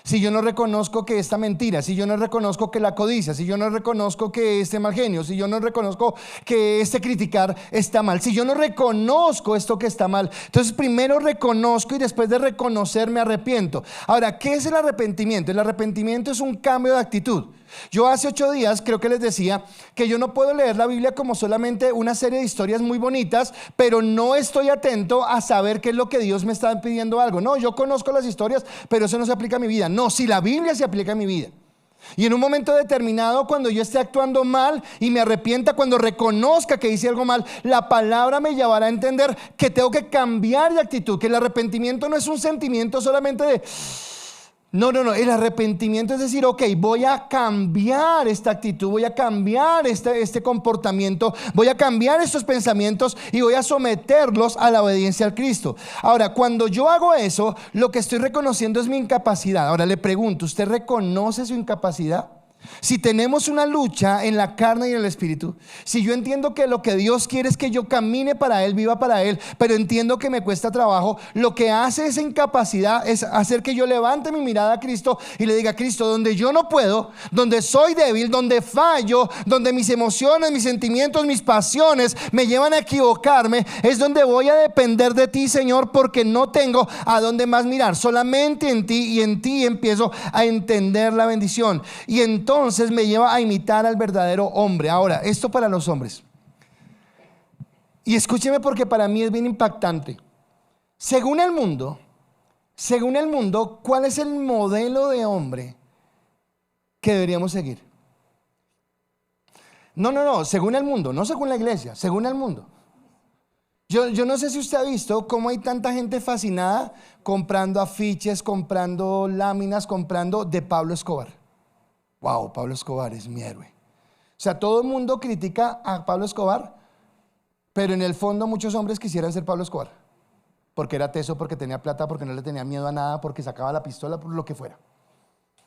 Si yo no reconozco que esta mentira, si yo no reconozco que la codicia, si yo no reconozco que este mal genio, si yo no reconozco que este criticar está mal, si yo no reconozco esto que está mal, entonces primero reconozco y después de reconocer me arrepiento. Ahora, ¿qué es el arrepentimiento? El arrepentimiento es un cambio de actitud. Yo hace 8 días creo que les decía que yo no puedo leer la Biblia como solamente una serie de historias muy bonitas, pero no estoy atento a saber qué es lo que Dios me está pidiendo algo. No, yo conozco las historias, pero eso no se aplica a mi vida. No, si la Biblia se aplica a mi vida. Y en un momento determinado, cuando yo esté actuando mal y me arrepienta, cuando reconozca que hice algo mal, la palabra me llevará a entender que tengo que cambiar de actitud, que el arrepentimiento no es un sentimiento solamente de... No, el arrepentimiento es decir, ok, voy a cambiar esta actitud, voy a cambiar este comportamiento, voy a cambiar estos pensamientos y voy a someterlos a la obediencia al Cristo. Ahora, cuando yo hago eso, lo que estoy reconociendo es mi incapacidad. Ahora le pregunto, ¿usted reconoce su incapacidad? Si tenemos una lucha en la carne y en el espíritu, si yo entiendo que lo que Dios quiere es que yo camine para Él, viva para Él, pero entiendo que me cuesta trabajo, lo que hace esa incapacidad es hacer que yo levante mi mirada a Cristo y le diga: Cristo, donde yo no puedo, donde soy débil, donde fallo, donde mis emociones, mis sentimientos, mis pasiones me llevan a equivocarme, es donde voy a depender de ti, Señor, porque no tengo a dónde más mirar, solamente en ti, y en ti empiezo a entender la bendición. Y entonces entonces me lleva a imitar al verdadero hombre. Ahora, esto para los hombres. Y escúcheme porque para mí es bien impactante. Según el mundo, ¿cuál es el modelo de hombre que deberíamos seguir? No, según el mundo, no según la iglesia, según el mundo. Yo no sé si usted ha visto cómo hay tanta gente fascinada comprando afiches, comprando láminas, comprando de Pablo Escobar. Wow, Pablo Escobar es mi héroe. O sea, todo el mundo critica a Pablo Escobar, pero en el fondo muchos hombres quisieran ser Pablo Escobar. Porque era teso, porque tenía plata, porque no le tenía miedo a nada, porque sacaba la pistola, por lo que fuera.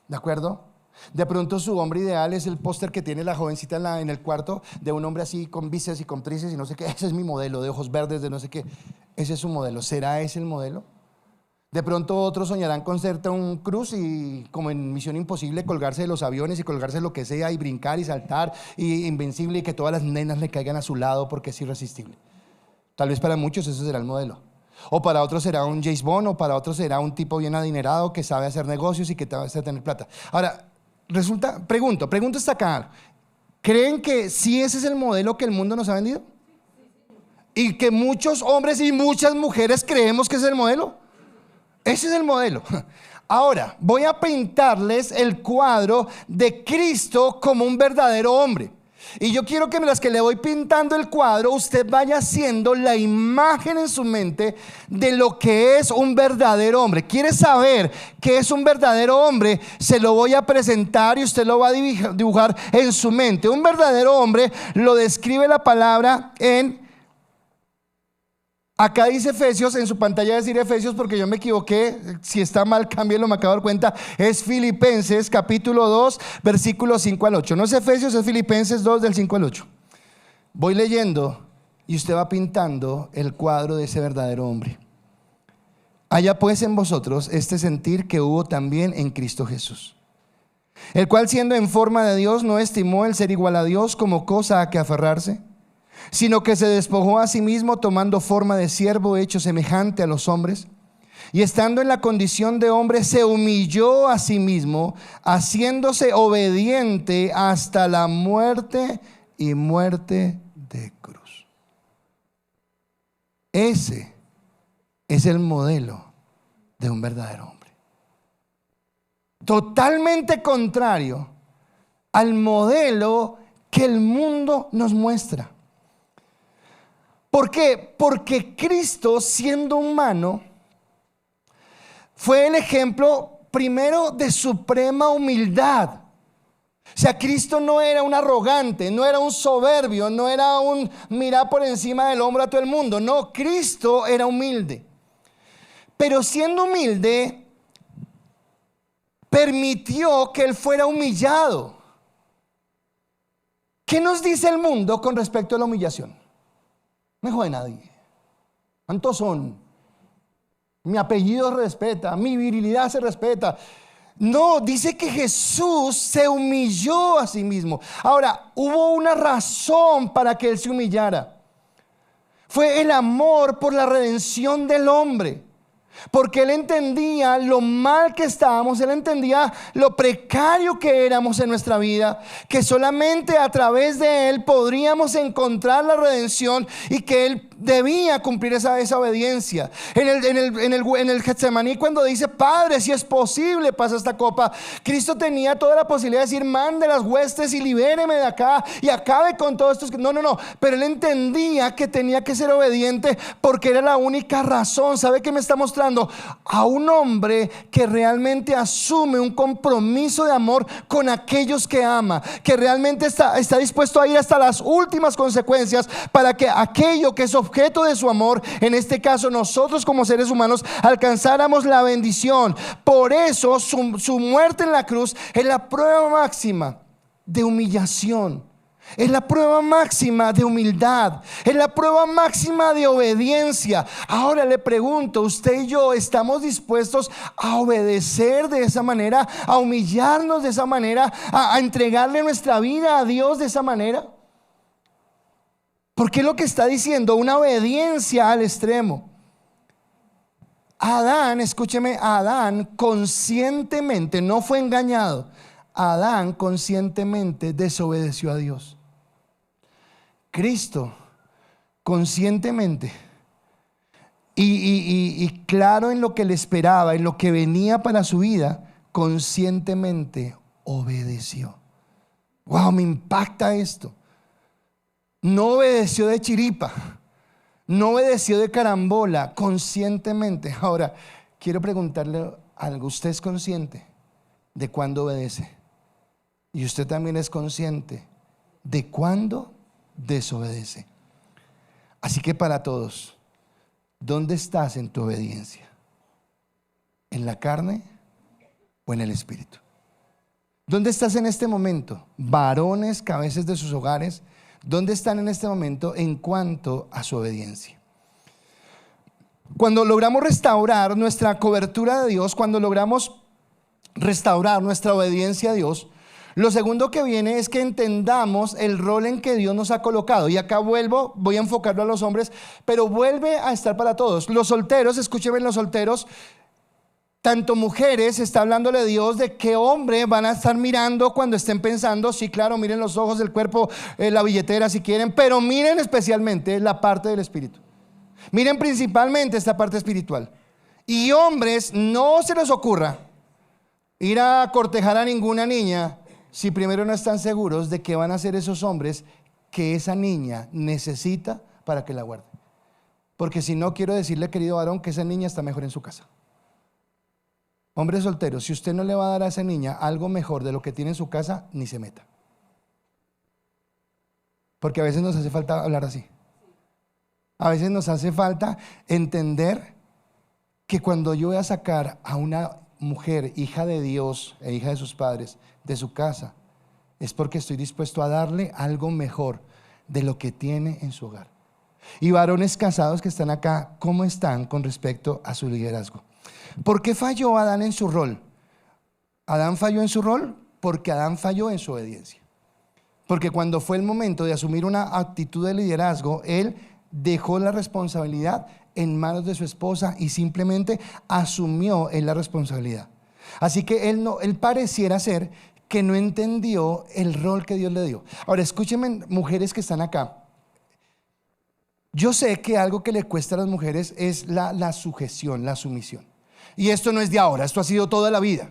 ¿De acuerdo? De pronto su hombre ideal es el póster que tiene la jovencita en el cuarto, de un hombre así con bíceps y con tríceps y no sé qué. Ese es mi modelo, de ojos verdes, de no sé qué. Ese es su modelo. ¿Será ese el modelo? De pronto otros soñarán con ser Tom Cruise y, como en Misión Imposible, colgarse de los aviones y colgarse de lo que sea y brincar y saltar y invencible y que todas las nenas le caigan a su lado porque es irresistible. Tal vez para muchos ese será el modelo. O para otros será un James Bond, o para otros será un tipo bien adinerado que sabe hacer negocios y que sabe tener plata. Ahora, pregunto hasta acá. ¿Creen que sí ese es el modelo que el mundo nos ha vendido? ¿Y que muchos hombres y muchas mujeres creemos que es el modelo? Ese es el modelo. Ahora, voy a pintarles el cuadro de Cristo como un verdadero hombre. Y yo quiero que mientras que le voy pintando el cuadro, usted vaya haciendo la imagen en su mente de lo que es un verdadero hombre. ¿Quiere saber qué es un verdadero hombre? Se lo voy a presentar y usted lo va a dibujar en su mente. Un verdadero hombre lo describe la palabra acá dice Efesios, en su pantalla decir Efesios porque yo me equivoqué, si está mal cámbienlo, me acabo de dar cuenta. Es Filipenses capítulo 2 versículos 5 al 8. No es Efesios, es Filipenses 2 del 5 al 8. Voy leyendo y usted va pintando el cuadro de ese verdadero hombre. Haya pues en vosotros este sentir que hubo también en Cristo Jesús, el cual siendo en forma de Dios no estimó el ser igual a Dios como cosa a que aferrarse, sino que se despojó a sí mismo, tomando forma de siervo, hecho semejante a los hombres, y estando en la condición de hombre se humilló a sí mismo, haciéndose obediente hasta la muerte y muerte de cruz. Ese es el modelo de un verdadero hombre, totalmente contrario al modelo que el mundo nos muestra. ¿Por qué? Porque Cristo, siendo humano, fue el ejemplo primero de suprema humildad. O sea, Cristo no era un arrogante, no era un soberbio, no era un mirar por encima del hombro a todo el mundo. No, Cristo era humilde. Pero siendo humilde, permitió que Él fuera humillado. ¿Qué nos dice el mundo con respecto a la humillación? No me jode nadie. ¿Cuántos son? Mi apellido se respeta, mi virilidad se respeta. No, dice que Jesús se humilló a sí mismo. Ahora, hubo una razón para que Él se humillara. Fue el amor por la redención del hombre. Porque Él entendía lo mal que estábamos, Él entendía lo precario que éramos en nuestra vida, que solamente a través de Él podríamos encontrar la redención y que Él debía cumplir esa obediencia. En el Getsemaní, cuando dice: Padre, si es posible, pasa esta copa, Cristo tenía toda la posibilidad de decir: mande las huestes y libéreme de acá y acabe con todo esto. No, pero Él entendía que tenía que ser obediente porque era la única razón. ¿Sabe qué me está mostrando? A un hombre que realmente asume un compromiso de amor con aquellos que ama, que realmente está dispuesto a ir hasta las últimas consecuencias para que aquello que es objeto de su amor, en este caso nosotros como seres humanos, alcanzáramos la bendición. Por eso su muerte en la cruz es la prueba máxima de humillación, es la prueba máxima de humildad, es la prueba máxima de obediencia. Ahora le pregunto, ¿usted y yo estamos dispuestos a obedecer de esa manera, a humillarnos de esa manera, a entregarle nuestra vida a Dios de esa manera? Porque es lo que está diciendo, una obediencia al extremo. Adán, escúcheme, Adán conscientemente no fue engañado. Adán conscientemente desobedeció a Dios. Cristo conscientemente y claro en lo que le esperaba, en lo que venía para su vida, conscientemente obedeció. Wow, me impacta esto. No obedeció de chiripa, no obedeció de carambola, conscientemente. Ahora, quiero preguntarle algo. ¿Usted es consciente de cuándo obedece? Y usted también es consciente de cuándo desobedece. Así que para todos, ¿dónde estás en tu obediencia? ¿En la carne o en el espíritu? ¿Dónde estás en este momento? Varones, cabezas de sus hogares, ¿dónde están en este momento en cuanto a su obediencia? Cuando logramos restaurar nuestra cobertura de Dios, cuando logramos restaurar nuestra obediencia a Dios, lo segundo que viene es que entendamos el rol en que Dios nos ha colocado. Y acá voy a enfocarlo a los hombres, pero vuelve a estar para todos. Los solteros, escúchenme, los solteros, tanto mujeres, está hablándole Dios de qué hombre van a estar mirando cuando estén pensando. Sí, claro, miren los ojos, el cuerpo, la billetera si quieren, pero miren especialmente la parte del espíritu. Miren principalmente esta parte espiritual. Y hombres, no se les ocurra ir a cortejar a ninguna niña si primero no están seguros de qué van a hacer esos hombres que esa niña necesita para que la guarde. Porque si no, quiero decirle, querido varón, que esa niña está mejor en su casa. Hombre soltero, si usted no le va a dar a esa niña algo mejor de lo que tiene en su casa, ni se meta. Porque a veces nos hace falta hablar así. A veces nos hace falta entender que cuando yo voy a sacar a una mujer, hija de Dios e hija de sus padres, de su casa, es porque estoy dispuesto a darle algo mejor de lo que tiene en su hogar. Y varones casados que están acá, ¿cómo están con respecto a su liderazgo? ¿Por qué falló Adán en su rol? Adán falló en su rol porque Adán falló en su obediencia. Porque cuando fue el momento de asumir una actitud de liderazgo, él dejó la responsabilidad en manos de su esposa y simplemente asumió él la responsabilidad. Así que él pareciera ser que no entendió el rol que Dios le dio. Ahora escúchenme, mujeres que están acá. Yo sé que algo que le cuesta a las mujeres es la sujeción, la sumisión. Y esto no es de ahora, esto ha sido toda la vida.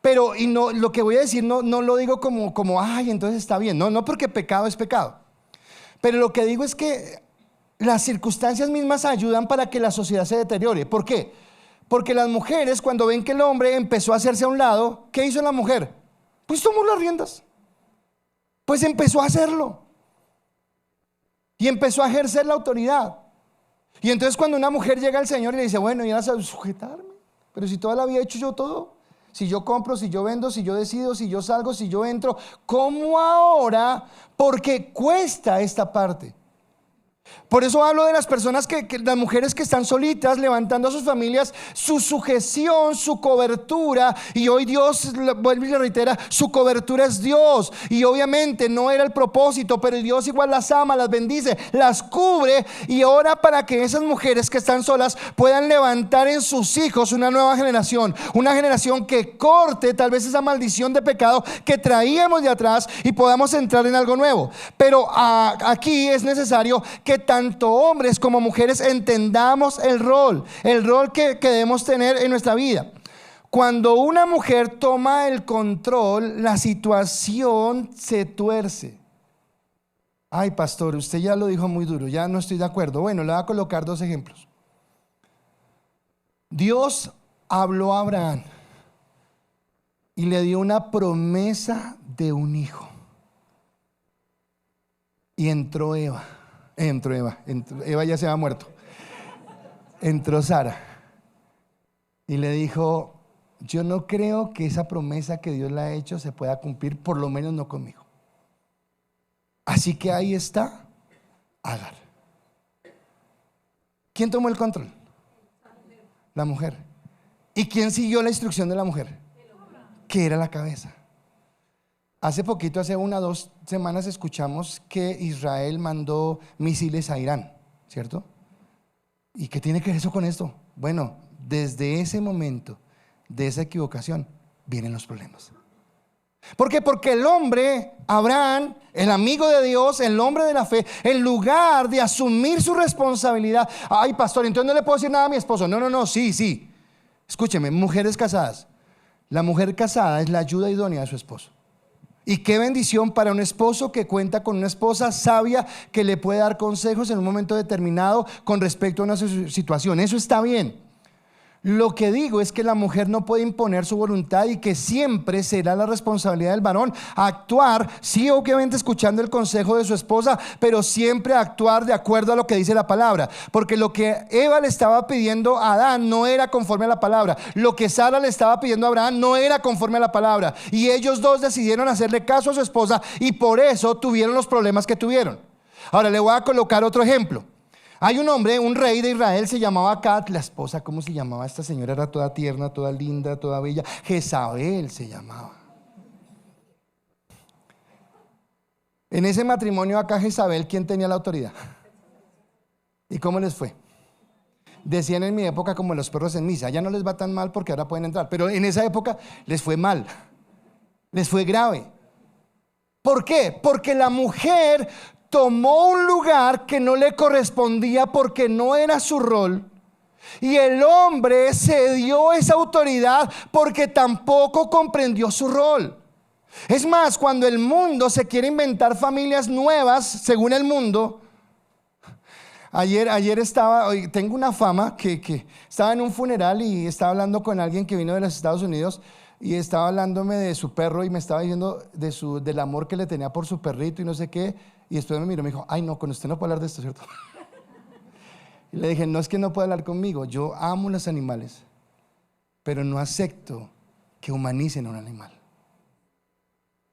Pero no, lo que voy a decir no lo digo como ay, entonces está bien. No porque pecado es pecado. Pero lo que digo es que las circunstancias mismas ayudan para que la sociedad se deteriore. ¿Por qué? Porque las mujeres, cuando ven que el hombre empezó a hacerse a un lado, ¿qué hizo la mujer? Pues tomó las riendas. Pues empezó a hacerlo. Y empezó a ejercer la autoridad. Y entonces cuando una mujer llega al Señor y le dice, bueno, ya vas a sujetarme, pero si toda la vida he hecho yo todo, si yo compro, si yo vendo, si yo decido, si yo salgo, si yo entro, ¿cómo ahora? Porque cuesta esta parte. Por eso hablo de las personas las mujeres que están solitas, levantando a sus familias, su sujeción, su cobertura. Y hoy Dios vuelve y le reitera, su cobertura es Dios. Y obviamente no era el propósito, pero Dios igual las ama, las bendice, las cubre y ora para que esas mujeres que están solas puedan levantar en sus hijos una nueva generación. Una generación que corte tal vez esa maldición de pecado que traíamos de atrás y podamos entrar en algo nuevo. Pero aquí es necesario que tanto hombres como mujeres entendamos el rol que debemos tener en nuestra vida. Cuando una mujer toma el control, la situación se tuerce. Ay, pastor, usted ya lo dijo muy duro, ya no estoy de acuerdo. Bueno, le voy a colocar dos ejemplos. Dios habló a Abraham y le dio una promesa de un hijo. Y entró Eva, ya se había muerto. Entró Sara y le dijo, yo no creo que esa promesa que Dios le ha hecho se pueda cumplir, por lo menos no conmigo. Así que ahí está Agar. ¿Quién tomó el control? La mujer. ¿Y quién siguió la instrucción de la mujer? Que era la cabeza. Hace poquito, hace 1 o 2 semanas, escuchamos que Israel mandó misiles a Irán, ¿cierto? ¿Y qué tiene que ver eso con esto? Bueno, desde ese momento, de esa equivocación, vienen los problemas. ¿Por qué? Porque el hombre, Abraham, el amigo de Dios, el hombre de la fe, en lugar de asumir su responsabilidad, ay pastor, entonces no le puedo decir nada a mi esposo. No, sí. Escúcheme, mujeres casadas, la mujer casada es la ayuda idónea de su esposo. Y qué bendición para un esposo que cuenta con una esposa sabia que le puede dar consejos en un momento determinado con respecto a una situación. Eso está bien. Lo que digo es que la mujer no puede imponer su voluntad y que siempre será la responsabilidad del varón actuar, sí, obviamente escuchando el consejo de su esposa, pero siempre actuar de acuerdo a lo que dice la palabra. Porque lo que Eva le estaba pidiendo a Adán no era conforme a la palabra. Lo que Sara le estaba pidiendo a Abraham no era conforme a la palabra. Y ellos dos decidieron hacerle caso a su esposa y por eso tuvieron los problemas que tuvieron. Ahora le voy a colocar otro ejemplo. Hay un hombre, un rey de Israel, se llamaba Cat. La esposa, ¿cómo se llamaba esta señora? Era toda tierna, toda linda, toda bella. Jezabel se llamaba. En ese matrimonio acá Jezabel, ¿quién tenía la autoridad? ¿Y cómo les fue? Decían en mi época como los perros en misa. Ya no les va tan mal porque ahora pueden entrar, pero en esa época les fue mal. Les fue grave. ¿Por qué? Porque la mujer tomó un lugar que no le correspondía porque no era su rol, y el hombre cedió esa autoridad porque tampoco comprendió su rol. Es más, cuando el mundo se quiere inventar familias nuevas según el mundo. Ayer tengo una fama que estaba en un funeral y estaba hablando con alguien que vino de los Estados Unidos. Y estaba hablándome de su perro y me estaba diciendo del amor que le tenía por su perrito y no sé qué. Y después me miró y me dijo, ay no, con usted no puede hablar de esto, ¿cierto? Y le dije, no es que no pueda hablar conmigo, yo amo los animales, pero no acepto que humanicen a un animal.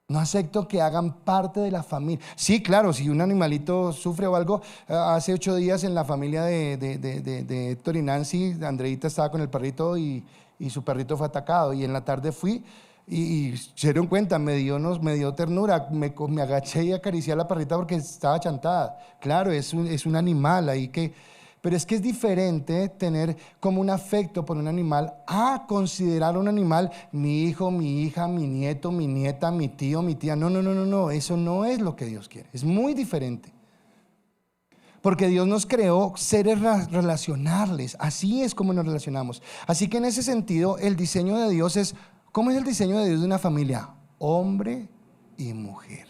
No acepto que hagan parte de la familia. Sí, claro, si un animalito sufre o algo. Hace 8 días en la familia de Héctor y Nancy, Andreita estaba con el perrito y su perrito fue atacado. Y en la tarde fui y se dieron cuenta, me dio ternura. Me agaché y acaricié a la perrita porque estaba chantada. Claro, es un animal ahí pero es que es diferente tener como un afecto por un animal a considerar un animal mi hijo, mi hija, mi nieto, mi nieta, mi tío, mi tía. No, eso no es lo que Dios quiere. Es muy diferente. Porque Dios nos creó seres relacionables. Así es como nos relacionamos. Así que en ese sentido el diseño de Dios es, ¿cómo es el diseño de Dios de una familia? Hombre y mujer.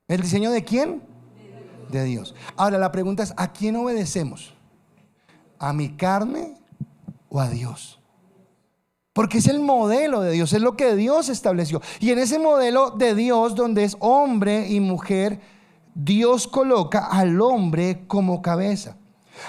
¿El diseño de quién? De Dios. Ahora la pregunta es, ¿a quién obedecemos? ¿A mi carne o a Dios? Porque es el modelo de Dios, es lo que Dios estableció. Y en ese modelo de Dios, donde es hombre y mujer, Dios coloca al hombre como cabeza.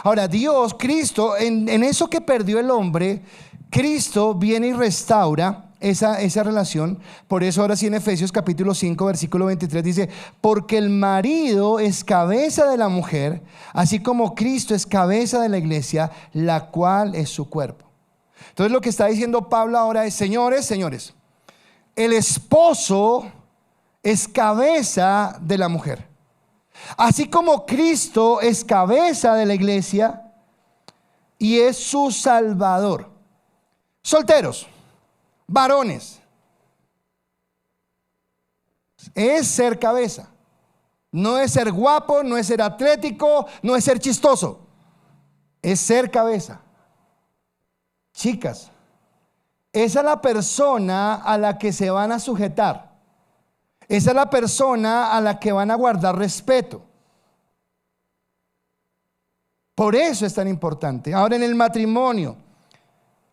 Ahora Dios, Cristo, en eso que perdió el hombre, Cristo viene y restaura esa relación. Por eso ahora sí en Efesios capítulo 5 versículo 23 dice, porque el marido es cabeza de la mujer, así como Cristo es cabeza de la iglesia, la cual es su cuerpo. Entonces lo que está diciendo Pablo ahora es, señores, el esposo es cabeza de la mujer, así como Cristo es cabeza de la iglesia y es su salvador. Solteros, varones, es ser cabeza. No es ser guapo, no es ser atlético, no es ser chistoso, es ser cabeza. Chicas, esa es la persona a la que se van a sujetar. Esa es la persona a la que van a guardar respeto. Por eso es tan importante. Ahora en el matrimonio,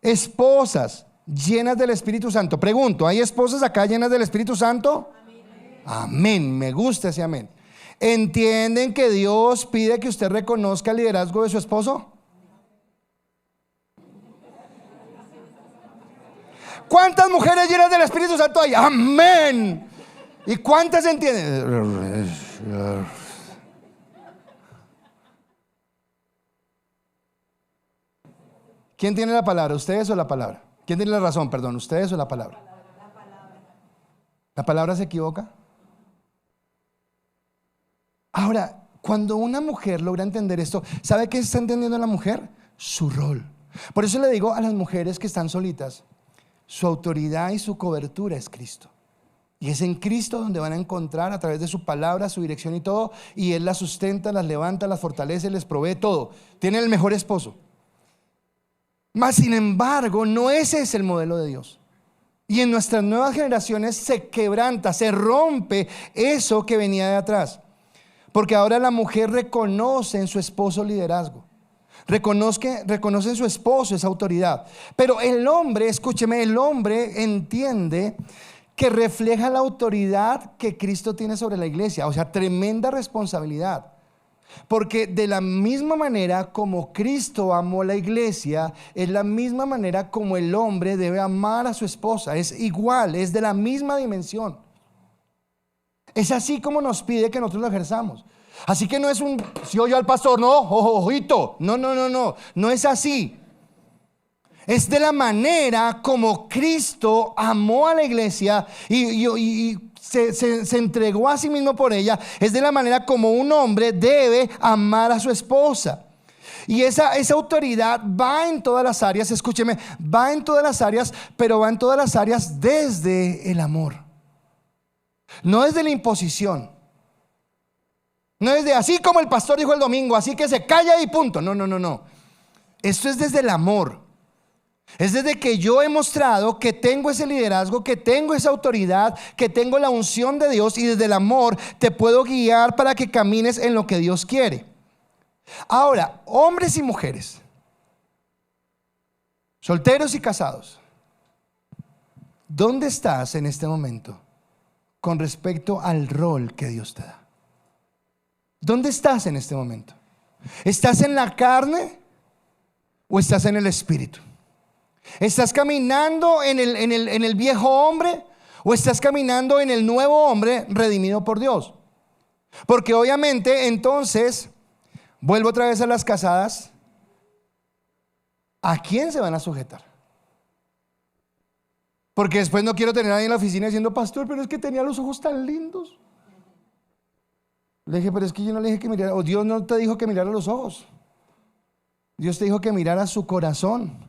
esposas llenas del Espíritu Santo. Pregunto, ¿hay esposas acá llenas del Espíritu Santo? Amén, me gusta ese amén. ¿Entienden que Dios pide que usted reconozca el liderazgo de su esposo? ¿Cuántas mujeres llenas del Espíritu Santo hay? Amén. ¿Y cuántas entienden? ¿Quién tiene la palabra? ¿Ustedes o la palabra? ¿Quién tiene la razón? Perdón, ¿ustedes o la palabra? ¿La palabra se equivoca? Ahora, cuando una mujer logra entender esto, ¿sabe qué está entendiendo la mujer? Su rol. Por eso le digo a las mujeres que están solitas, su autoridad y su cobertura es Cristo. Y es en Cristo donde van a encontrar a través de su palabra, su dirección y todo. Y Él las sustenta, las levanta, las fortalece, les provee todo. Tienen el mejor esposo. Mas sin embargo, no ese es el modelo de Dios. Y en nuestras nuevas generaciones se quebranta, se rompe eso que venía de atrás. Porque ahora la mujer reconoce en su esposo liderazgo. Reconoce en su esposo esa autoridad. Pero el hombre, escúcheme, el hombre entiende que refleja la autoridad que Cristo tiene sobre la iglesia. O sea, tremenda responsabilidad. Porque de la misma manera como Cristo amó la iglesia, es la misma manera como el hombre debe amar a su esposa. Es igual, es de la misma dimensión. Es así como nos pide que nosotros lo ejerzamos. Así que no es un, si oyo al pastor, no, ojito. No es así. Es de la manera como Cristo amó a la iglesia y se entregó a sí mismo por ella. Es de la manera como un hombre debe amar a su esposa. Y esa autoridad va en todas las áreas, escúcheme, va en todas las áreas, pero va en todas las áreas desde el amor. No desde la imposición. No desde así como el pastor dijo el domingo, así que se calla y punto. No. Esto es desde el amor. Es desde que yo he mostrado que tengo ese liderazgo, que tengo esa autoridad, que tengo la unción de Dios, y desde el amor te puedo guiar para que camines en lo que Dios quiere. Ahora, hombres y mujeres, solteros y casados, ¿dónde estás en este momento con respecto al rol que Dios te da? ¿Dónde estás en este momento? ¿Estás en la carne o estás en el espíritu? ¿Estás caminando en el viejo hombre o estás caminando en el nuevo hombre redimido por Dios? Porque obviamente entonces, vuelvo otra vez a las casadas, ¿a quién se van a sujetar? Porque después no quiero tener a nadie en la oficina diciendo, pastor, pero es que tenía los ojos tan lindos. Le dije, pero es que yo no le dije que mirara, o Dios no te dijo que mirara los ojos. Dios te dijo que mirara su corazón,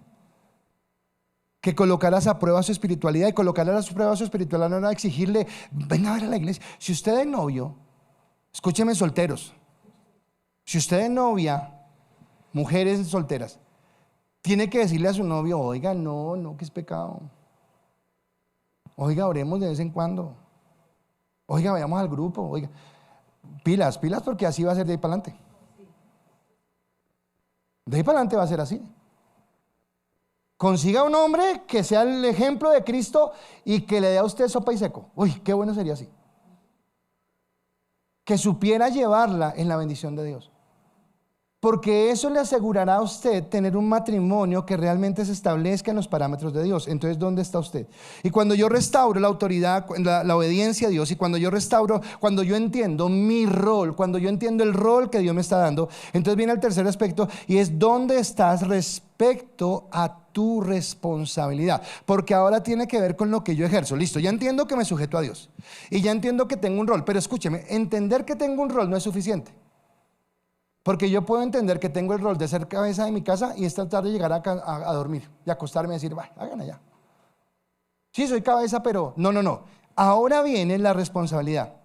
que colocaras a prueba su espiritualidad. Y colocar a prueba su espiritualidad no era exigirle, ven a ver a la iglesia. Si usted es novio, escúcheme, solteros, si usted es novia, mujeres solteras, tiene que decirle a su novio, oiga, no, que es pecado. Oiga, oremos de vez en cuando. Oiga, vayamos al grupo. Oiga, pilas, porque así va a ser de ahí para adelante. De ahí para adelante va a ser así. Consiga un hombre que sea el ejemplo de Cristo y que le dé a usted sopa y seco. Uy, qué bueno sería así. Que supiera llevarla en la bendición de Dios. Porque eso le asegurará a usted tener un matrimonio que realmente se establezca en los parámetros de Dios. Entonces, ¿dónde está usted? Y cuando yo restauro la autoridad, la obediencia a Dios, y cuando yo restauro, cuando yo entiendo mi rol, cuando yo entiendo el rol que Dios me está dando, entonces viene el tercer aspecto, y es ¿dónde estás respecto a tu responsabilidad? Porque ahora tiene que ver con lo que yo ejerzo. Listo, ya entiendo que me sujeto a Dios y ya entiendo que tengo un rol, pero escúcheme, entender que tengo un rol no es suficiente. Porque yo puedo entender que tengo el rol de ser cabeza de mi casa y esta tarde llegar a dormir y acostarme y decir, va, hagan allá. Sí, soy cabeza, pero no. Ahora viene la responsabilidad.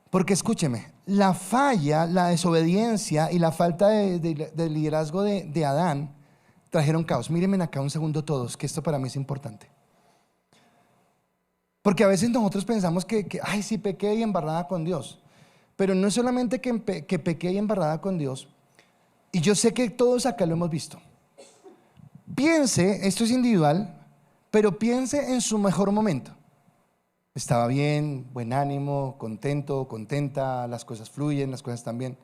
Porque escúcheme, la falla, la desobediencia y la falta de liderazgo de Adán trajeron caos. Mírenme acá un segundo todos, que esto para mí es importante. Porque a veces nosotros pensamos que ay, sí, pequé y embarrada con Dios. Pero no es solamente que pequé y embarrada con Dios. Y yo sé que todos acá lo hemos visto. Piense, esto es individual, pero piense en su mejor momento. Estaba bien, buen ánimo, contento, contenta, las cosas fluyen, las cosas están bien.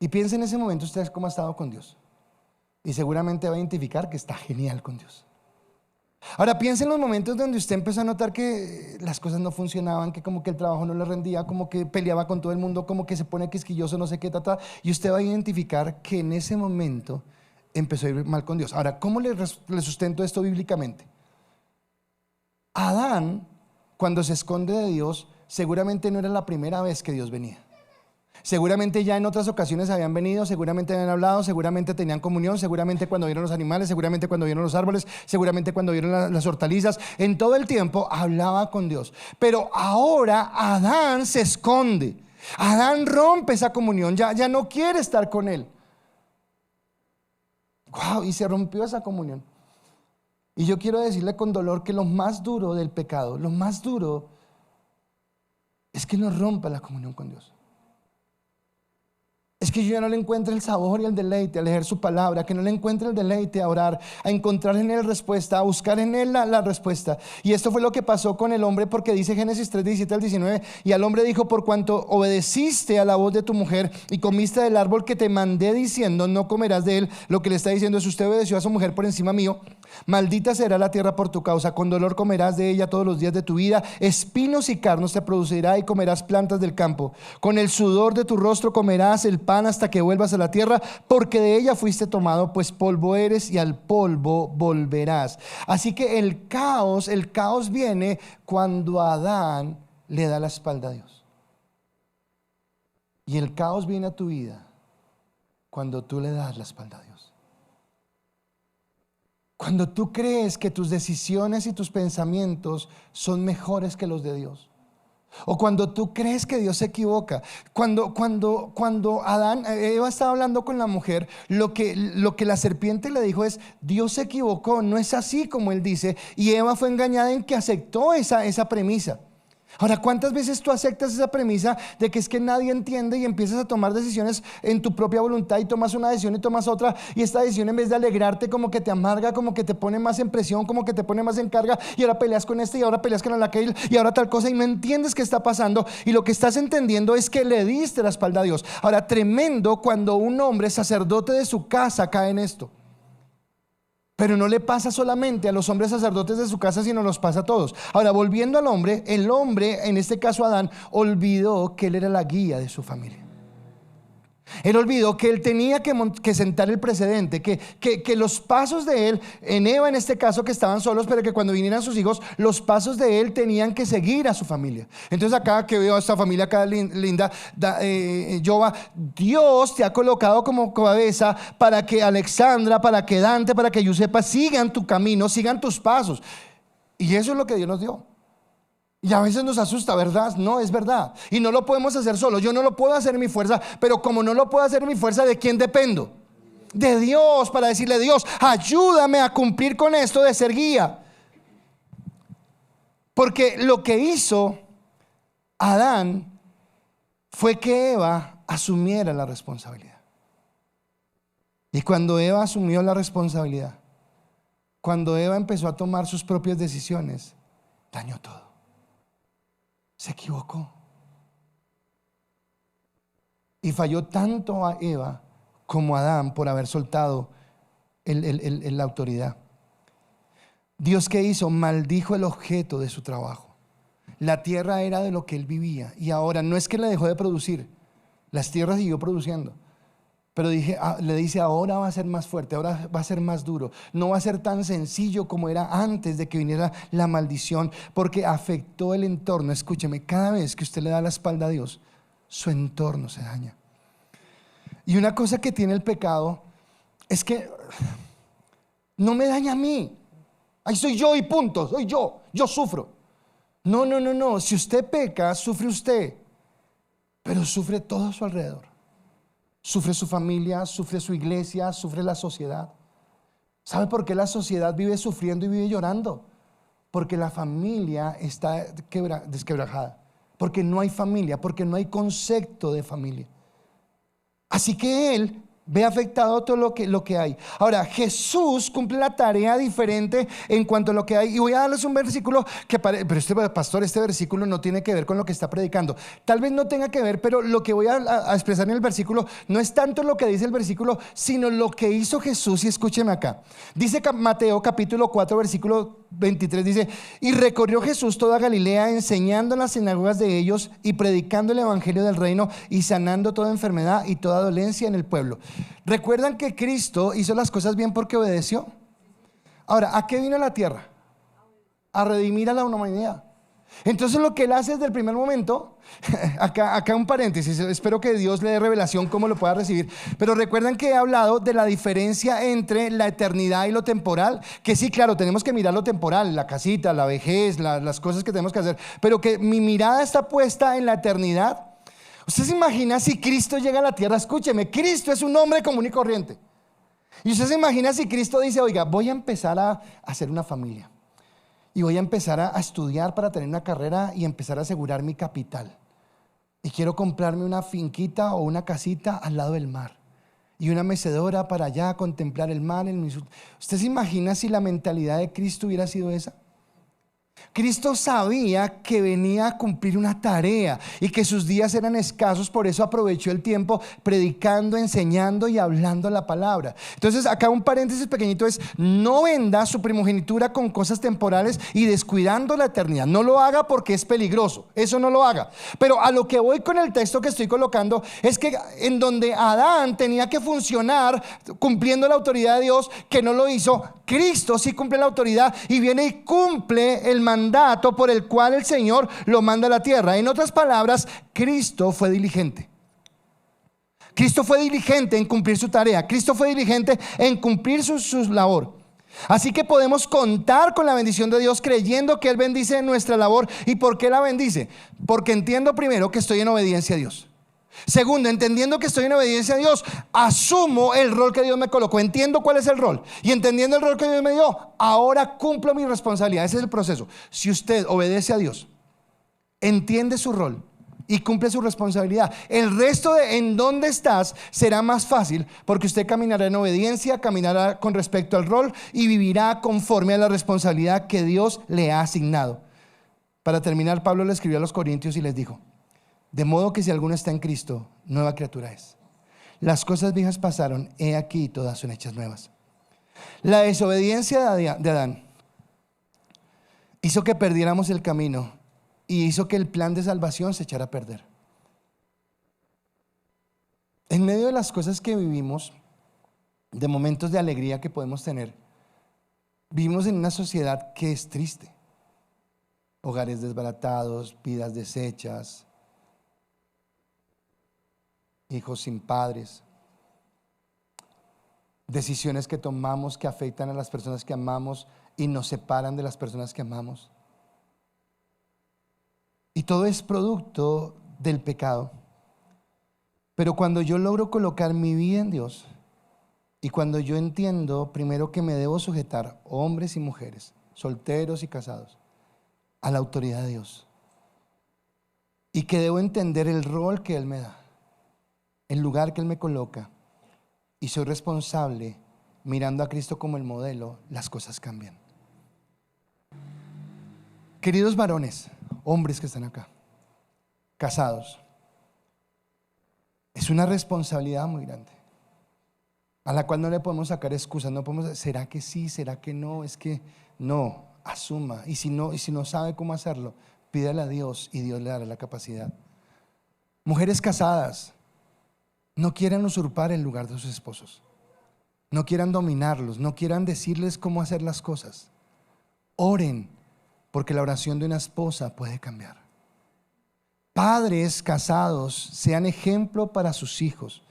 Y piense en ese momento usted cómo ha estado con Dios. Y seguramente va a identificar que está genial con Dios. Ahora piense en los momentos donde usted empezó a notar que las cosas no funcionaban, que como que el trabajo no le rendía, como que peleaba con todo el mundo, como que se pone quisquilloso, no sé qué, y usted va a identificar que en ese momento empezó a ir mal con Dios. Ahora, ¿cómo le sustento esto bíblicamente? Adán, cuando se esconde de Dios, seguramente no era la primera vez que Dios venía. Seguramente ya en otras ocasiones habían venido, seguramente habían hablado, seguramente tenían comunión, seguramente cuando vieron los animales, seguramente cuando vieron los árboles, seguramente cuando vieron las hortalizas. En todo el tiempo hablaba con Dios. Pero ahora Adán se esconde. Adán rompe esa comunión, ya no quiere estar con él. Wow, y se rompió esa comunión. Y yo quiero decirle con dolor que lo más duro del pecado, lo más duro es que nos rompa la comunión con Dios. Es que yo ya no le encuentro el sabor y el deleite a leer su palabra, que no le encuentre el deleite a orar, a encontrar en él respuesta, a buscar en él la respuesta. Y esto fue lo que pasó con el hombre, porque dice Génesis 3, 17 al 19, y al hombre dijo: por cuanto obedeciste a la voz de tu mujer y comiste del árbol que te mandé diciendo, no comerás de él. Lo que le está diciendo es: usted obedeció a su mujer por encima mío, maldita será la tierra por tu causa, con dolor comerás de ella todos los días de tu vida, espinos y carnos te producirá y comerás plantas del campo. Con el sudor de tu rostro comerás el pan hasta que vuelvas a la tierra, porque de ella fuiste tomado, pues polvo eres y al polvo volverás. Así que el caos viene cuando Adán le da la espalda a Dios. Y el caos viene a tu vida cuando tú le das la espalda a Dios. Cuando tú crees que tus decisiones y tus pensamientos son mejores que los de Dios. O cuando tú crees que Dios se equivoca. Cuando Eva estaba hablando con la mujer, lo que la serpiente le dijo es: Dios se equivocó, no es así como él dice. Y Eva fue engañada en que aceptó esa premisa. Ahora, ¿cuántas veces tú aceptas esa premisa de que es que nadie entiende y empiezas a tomar decisiones en tu propia voluntad, y tomas una decisión y tomas otra, y esta decisión, en vez de alegrarte, como que te amarga, como que te pone más en presión, como que te pone más en carga, y ahora peleas con este y ahora peleas con aquel y ahora tal cosa, y no entiendes qué está pasando, y lo que estás entendiendo es que le diste la espalda a Dios. Ahora, tremendo cuando un hombre sacerdote de su casa cae en esto. Pero no le pasa solamente a los hombres sacerdotes de su casa, sino nos pasa a todos. Ahora, volviendo al hombre, el hombre, en este caso Adán, olvidó que él era la guía de su familia. Él olvidó que él tenía que sentar el precedente, que los pasos de él, en Eva en este caso, que estaban solos, pero que cuando vinieran sus hijos, los pasos de él tenían que seguir a su familia. Entonces, acá que veo a esta familia acá linda, Jova, Dios te ha colocado como cabeza para que Alexandra, para que Dante, para que Giuseppe sigan tu camino, sigan tus pasos. Y eso es lo que Dios nos dio. Y a veces nos asusta, ¿verdad? No, es verdad. Y no lo podemos hacer solo. Yo no lo puedo hacer en mi fuerza. Pero como no lo puedo hacer en mi fuerza, ¿de quién dependo? De Dios, para decirle: Dios, ayúdame a cumplir con esto de ser guía. Porque lo que hizo Adán fue que Eva asumiera la responsabilidad. Y cuando Eva asumió la responsabilidad, cuando Eva empezó a tomar sus propias decisiones, dañó todo. Se equivocó. Y falló tanto a Eva como a Adán por haber soltado la autoridad. Dios, ¿qué hizo? Maldijo el objeto de su trabajo. La tierra era de lo que él vivía. Y ahora no es que le dejó de producir. Las tierras siguió produciendo. Pero le dice: ahora va a ser más fuerte, ahora va a ser más duro. No va a ser tan sencillo como era antes de que viniera la maldición, porque afectó el entorno. Escúcheme, cada vez que usted le da la espalda a Dios, su entorno se daña. Y una cosa que tiene el pecado es que no me daña a mí. Ahí soy yo y punto, soy yo sufro. No. Si usted peca, sufre usted, pero sufre todo a su alrededor. Sufre su familia, sufre su iglesia, sufre la sociedad. ¿Sabe por qué la sociedad vive sufriendo y vive llorando? Porque la familia está desquebrajada. Porque no hay familia, porque no hay concepto de familia. Así que él ve afectado todo lo que hay. Ahora, Jesús cumple la tarea diferente en cuanto a lo que hay. Y voy a darles un versículo pero pastor, este versículo no tiene que ver con lo que está predicando. Tal vez no tenga que ver, pero lo que voy a expresar en el versículo no es tanto lo que dice el versículo, sino lo que hizo Jesús. Y escúcheme acá. Dice Mateo capítulo 4 versículo 23, dice: y recorrió Jesús toda Galilea, enseñando en las sinagogas de ellos y predicando el evangelio del reino y sanando toda enfermedad y toda dolencia en el pueblo. ¿Recuerdan que Cristo hizo las cosas bien porque obedeció? Ahora, ¿a qué vino a la tierra? A redimir a la humanidad. Entonces lo que él hace desde el primer momento, acá un paréntesis, espero que Dios le dé revelación cómo lo pueda recibir, pero recuerdan que he hablado de la diferencia entre la eternidad y lo temporal, que sí, claro, tenemos que mirar lo temporal, la casita, la vejez, las cosas que tenemos que hacer, pero que mi mirada está puesta en la eternidad. ¿Usted se imagina si Cristo llega a la tierra? Escúcheme, Cristo es un hombre común y corriente. Y usted se imagina si Cristo dice, oiga, voy a empezar a hacer una familia. Y voy a empezar a estudiar para tener una carrera y empezar a asegurar mi capital. Y quiero comprarme una finquita o una casita al lado del mar. Y una mecedora para allá contemplar el mar. ¿Usted se imagina si la mentalidad de Cristo hubiera sido esa? Cristo sabía que venía a cumplir una tarea y que sus días eran escasos, por eso aprovechó el tiempo predicando, enseñando y hablando la palabra. Entonces acá un paréntesis pequeñito es: no venda su primogenitura con cosas temporales y descuidando la eternidad. No lo haga porque es peligroso, eso no lo haga. Pero a lo que voy con el texto que estoy colocando es que en donde Adán tenía que funcionar cumpliendo la autoridad de Dios, que no lo hizo, Cristo sí cumple la autoridad y viene y cumple el mandato por el cual el Señor lo manda a la tierra. En otras palabras, Cristo fue diligente. Cristo fue diligente en cumplir su tarea. Cristo fue diligente en cumplir su labor. Así que podemos contar con la bendición de Dios creyendo que Él bendice nuestra labor. ¿Y por qué la bendice? Porque entiendo primero que estoy en obediencia a Dios. Segundo, entendiendo que estoy en obediencia a Dios, asumo el rol que Dios me colocó, entiendo cuál es el rol, y entendiendo el rol que Dios me dio, ahora cumplo mi responsabilidad. Ese es el proceso. Si usted obedece a Dios, entiende su rol y cumple su responsabilidad, el resto de en dónde estás será más fácil, porque usted caminará en obediencia, caminará con respecto al rol y vivirá conforme a la responsabilidad que Dios le ha asignado. Para terminar, Pablo le escribió a los Corintios y les dijo: de modo que si alguno está en Cristo, nueva criatura es. Las cosas viejas pasaron, he aquí todas son hechas nuevas. La desobediencia de Adán hizo que perdiéramos el camino y hizo que el plan de salvación se echara a perder. En medio de las cosas que vivimos, de momentos de alegría que podemos tener, vivimos en una sociedad que es triste. Hogares desbaratados, vidas deshechas, hijos sin padres, decisiones que tomamos que afectan a las personas que amamos y nos separan de las personas que amamos. Y todo es producto del pecado. Pero cuando yo logro colocar mi vida en Dios y cuando yo entiendo primero que me debo sujetar, hombres y mujeres, solteros y casados, a la autoridad de Dios, y que debo entender el rol que Él me da, el lugar que Él me coloca, y soy responsable mirando a Cristo como el modelo, las cosas cambian. Queridos varones, hombres que están acá, casados, es una responsabilidad muy grande, a la cual no le podemos sacar excusas. No podemos, ¿será que sí? ¿Será que no? Es que no, asuma. Y si no sabe cómo hacerlo, pídale a Dios y Dios le dará la capacidad. Mujeres casadas, no quieran usurpar el lugar de sus esposos, no quieran dominarlos, no quieran decirles cómo hacer las cosas. Oren, porque la oración de una esposa puede cambiar. Padres casados, sean ejemplo para sus hijos,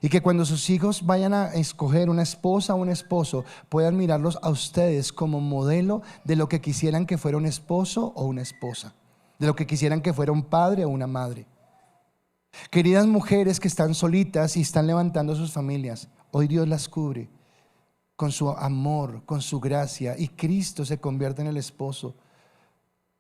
y que cuando sus hijos vayan a escoger una esposa o un esposo, puedan mirarlos a ustedes como modelo de lo que quisieran que fuera un esposo o una esposa, de lo que quisieran que fuera un padre o una madre. Queridas mujeres que están solitas y están levantando sus familias, hoy Dios las cubre con su amor, con su gracia, y Cristo se convierte en el esposo.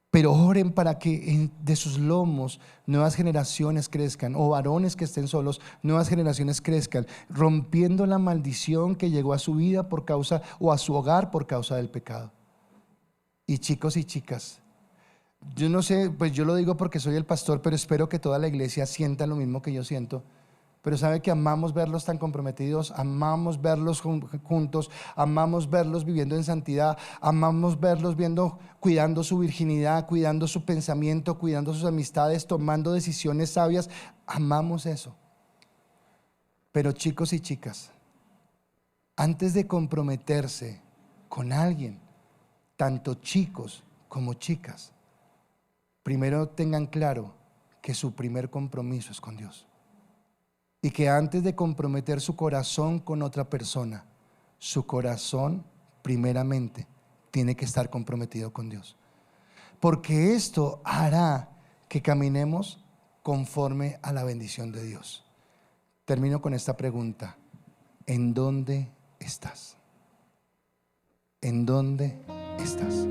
Pero oren para que de sus lomos nuevas generaciones crezcan, o varones que estén solos, nuevas generaciones crezcan, rompiendo la maldición que llegó a su vida por causa, o a su hogar por causa del pecado. Y chicos y chicas, yo no sé, pues yo lo digo porque soy el pastor, pero espero que toda la iglesia sienta lo mismo que yo siento. Pero sabe que amamos verlos tan comprometidos, amamos verlos juntos, amamos verlos viviendo en santidad, amamos verlos cuidando su virginidad, cuidando su pensamiento, cuidando sus amistades, tomando decisiones sabias. Amamos eso. Pero chicos y chicas, antes de comprometerse con alguien, tanto chicos como chicas, primero tengan claro que su primer compromiso es con Dios. Y que antes de comprometer su corazón con otra persona, su corazón primeramente tiene que estar comprometido con Dios. Porque esto hará que caminemos conforme a la bendición de Dios. Termino con esta pregunta: ¿en dónde estás? ¿En dónde estás?